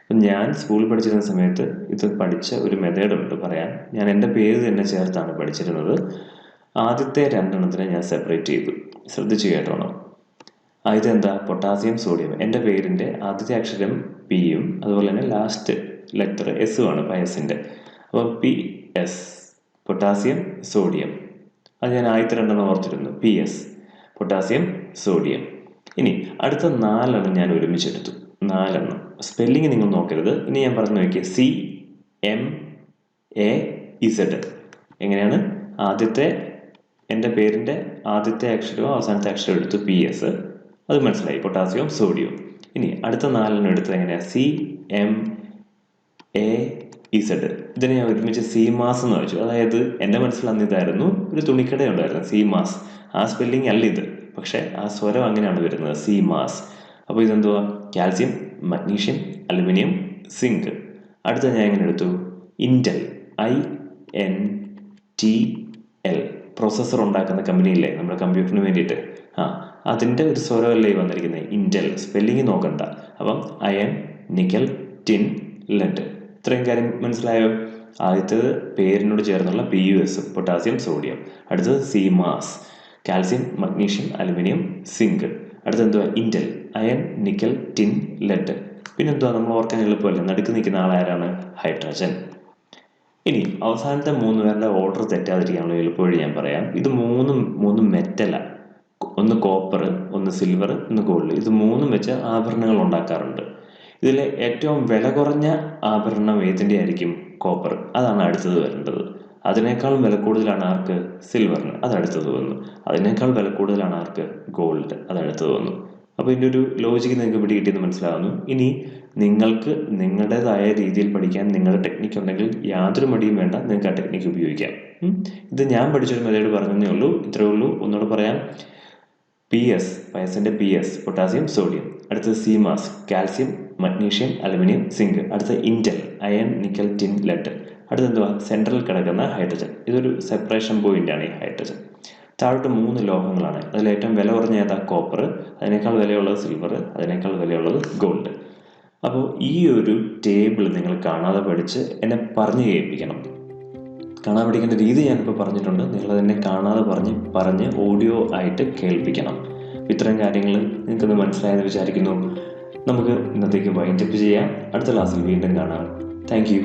അപ്പം ഞാൻ സ്കൂളിൽ പഠിച്ചിരുന്ന സമയത്ത് ഇത് പഠിച്ച ഒരു മെത്തേഡുണ്ട് പറയാൻ. ഞാൻ എൻ്റെ പേര് തന്നെ ചേർത്താണ് പഠിച്ചിരുന്നത്. ആദ്യത്തെ 2 എണ്ണത്തിനെ ഞാൻ സെപ്പറേറ്റ് ചെയ്തു. ശ്രദ്ധിച്ചു കേട്ടോണം. ഇതെന്താ? Potassium, sodium. എൻ്റെ പേരിൻ്റെ ആദ്യത്തെ അക്ഷരം P-യും അതുപോലെ തന്നെ ലാസ്റ്റ് ലെറ്റർ S-ഉമാണ് പയസിൻ്റെ. അപ്പം PS, പൊട്ടാസ്യം, സോഡിയം. അത് ഞാൻ ആദ്യത്തെ 2 എണ്ണം ഓർത്തിരുന്നു. PS, potassium, sodium. ഇനി അടുത്ത 4 എണ്ണം ഞാൻ ഒരുമിച്ചെടുത്തു. 4 എണ്ണം. സ്പെല്ലിങ് നിങ്ങൾ നോക്കരുത്. ഇനി ഞാൻ പറഞ്ഞു നോക്കിയാൽ CMAZ. എങ്ങനെയാണ്? ആദ്യത്തെ എൻ്റെ പേരിൻ്റെ ആദ്യത്തെ അക്ഷരവും അവസാനത്തെ അക്ഷരവും എടുത്തു PS. അത് മനസ്സിലായി, പൊട്ടാസ്യവും സോഡിയവും. ഇനി അടുത്ത 4 എണ്ണം എടുത്തത് എങ്ങനെയാണ്? CMAZ. ഇതിനെ ഞാൻ ഒരുമിച്ച് സീമാസ് എന്ന് വെച്ചു. അതായത് എൻ്റെ മനസ്സിൽ അന്ന് ഇതായിരുന്നു, ഒരു തുണിക്കട ഉണ്ടായിരുന്നു സീമാസ്. ആ സ്പെല്ലിംഗ് അല്ല ഇത്, പക്ഷേ ആ സ്വരം അങ്ങനെയാണ് വരുന്നത്, സീമാസ്. അപ്പോൾ ഇതെന്തുവാ? Calcium, magnesium, aluminium, zinc. അടുത്ത ഞാൻ എങ്ങനെ എടുത്തു? Intel, INTL. പ്രോസസ്സർ ഉണ്ടാക്കുന്ന കമ്പനിയില്ലേ നമ്മുടെ കമ്പ്യൂട്ടറിന് വേണ്ടിയിട്ട്, അതിൻ്റെ ഒരു സ്വരമല്ലേ വന്നിരിക്കുന്നത്, ഇൻറ്റൽ. സ്പെല്ലിങ് നോക്കണ്ട. അപ്പം അയൺ, നിക്കൽ, ടിൻ, ലെഡ്. ഇത്രയും കാര്യം മനസ്സിലായോ? ആദ്യത്തേത് പേരിനോട് ചേർന്നുള്ള PuS, പൊട്ടാസ്യം സോഡിയം. അടുത്തത് CMAS, calcium magnesium aluminium zinc. അടുത്തത് എന്തുവാ? ഇൻറ്റൽ, അയൺ നിക്കൽ ടിൻ ലെഡ്. പിന്നെന്തുവാ, നമ്മൾ ഓർക്കാൻ എളുപ്പമല്ലേ, നടുക്ക് നിൽക്കുന്ന ആളാരാണ്? ഹൈഡ്രജൻ. ഇനി അവസാനത്തെ 3 പേരുടെ ഓർഡർ തെറ്റാതിരിക്കാനുള്ള എളുപ്പവഴി ഞാൻ പറയാം. ഇത് മൂന്നും മെറ്റലാണ്. ഒന്ന് കോപ്പർ, ഒന്ന് സിൽവർ, ഒന്ന് ഗോൾഡ്. ഇത് 3ഉം വെച്ച് ആഭരണങ്ങൾ ഉണ്ടാക്കാറുണ്ട്. ഇതിൽ ഏറ്റവും വില കുറഞ്ഞ ആഭരണം ഏതിൻ്റെ ആയിരിക്കും? കോപ്പർ. അതാണ് അടുത്തത് വരേണ്ടത്. അതിനേക്കാളും വില കൂടുതലാണ് ആർക്ക്? സിൽവറിന്. അത് അടുത്തത് വന്നു. അതിനേക്കാൾ വില കൂടുതലാണ് ആർക്ക്? ഗോൾഡ്. അത് അടുത്തത് വന്നു. അപ്പോൾ ഇതിൻ്റെ ഒരു ലോജിക്ക് നിങ്ങൾക്ക് പിടികിട്ടിയെന്ന് മനസ്സിലാവുന്നു. ഇനി നിങ്ങൾക്ക് നിങ്ങളുടേതായ രീതിയിൽ പഠിക്കാൻ നിങ്ങളുടെ ടെക്നിക്ക് ഉണ്ടെങ്കിൽ യാതൊരു മടിയും വേണ്ട, നിങ്ങൾക്ക് ആ ടെക്നിക്ക് ഉപയോഗിക്കാം. ഇത് ഞാൻ പഠിച്ചൊരു മെത്തേഡ് പറഞ്ഞതേ ഉള്ളൂ. ഇത്രയേ ഉള്ളൂ. ഒന്നുകൂടെ പറയാം. പയസിൻ്റെ PS, പൊട്ടാസ്യം സോഡിയം. അടുത്തത് CMAS, calcium magnesium aluminium zinc. അടുത്ത Intel, iron nickel tin lead. അടുത്ത എന്തുവാ? സെൻട്രൽ കിടക്കുന്ന ഹൈഡ്രജൻ. ഇതൊരു സെപ്പറേഷൻ പോയിന്റാണ് ഈ ഹൈഡ്രജൻ. താഴോട്ട് 3 ലോഹങ്ങളാണ്. അതിൽ ഏറ്റവും വില കുറഞ്ഞ ഏതാ? കോപ്പർ. അതിനേക്കാൾ വിലയുള്ളത് സിൽവർ. അതിനേക്കാൾ വിലയുള്ളത് ഗോൾഡ്. അപ്പോൾ ഈ ഒരു ടേബിൾ നിങ്ങൾ കാണാതെ പഠിച്ച് എന്നെ പറഞ്ഞു കേൾപ്പിക്കണം. കാണാൻ പഠിക്കേണ്ട രീതി ഞാനിപ്പോൾ പറഞ്ഞിട്ടുണ്ട്. നിങ്ങളതെന്നെ കാണാതെ പറഞ്ഞ് ഓഡിയോ ആയിട്ട് കേൾപ്പിക്കണം. ഇത്തരം കാര്യങ്ങൾ നിങ്ങൾക്കത് മനസ്സിലായെന്ന് വിചാരിക്കുന്നു. നമുക്ക് ഇന്നത്തേക്ക് വൈൻഡപ്പ് ചെയ്യാം. അടുത്ത ക്ലാസ്സിൽ വീണ്ടും കാണാം. Thank you.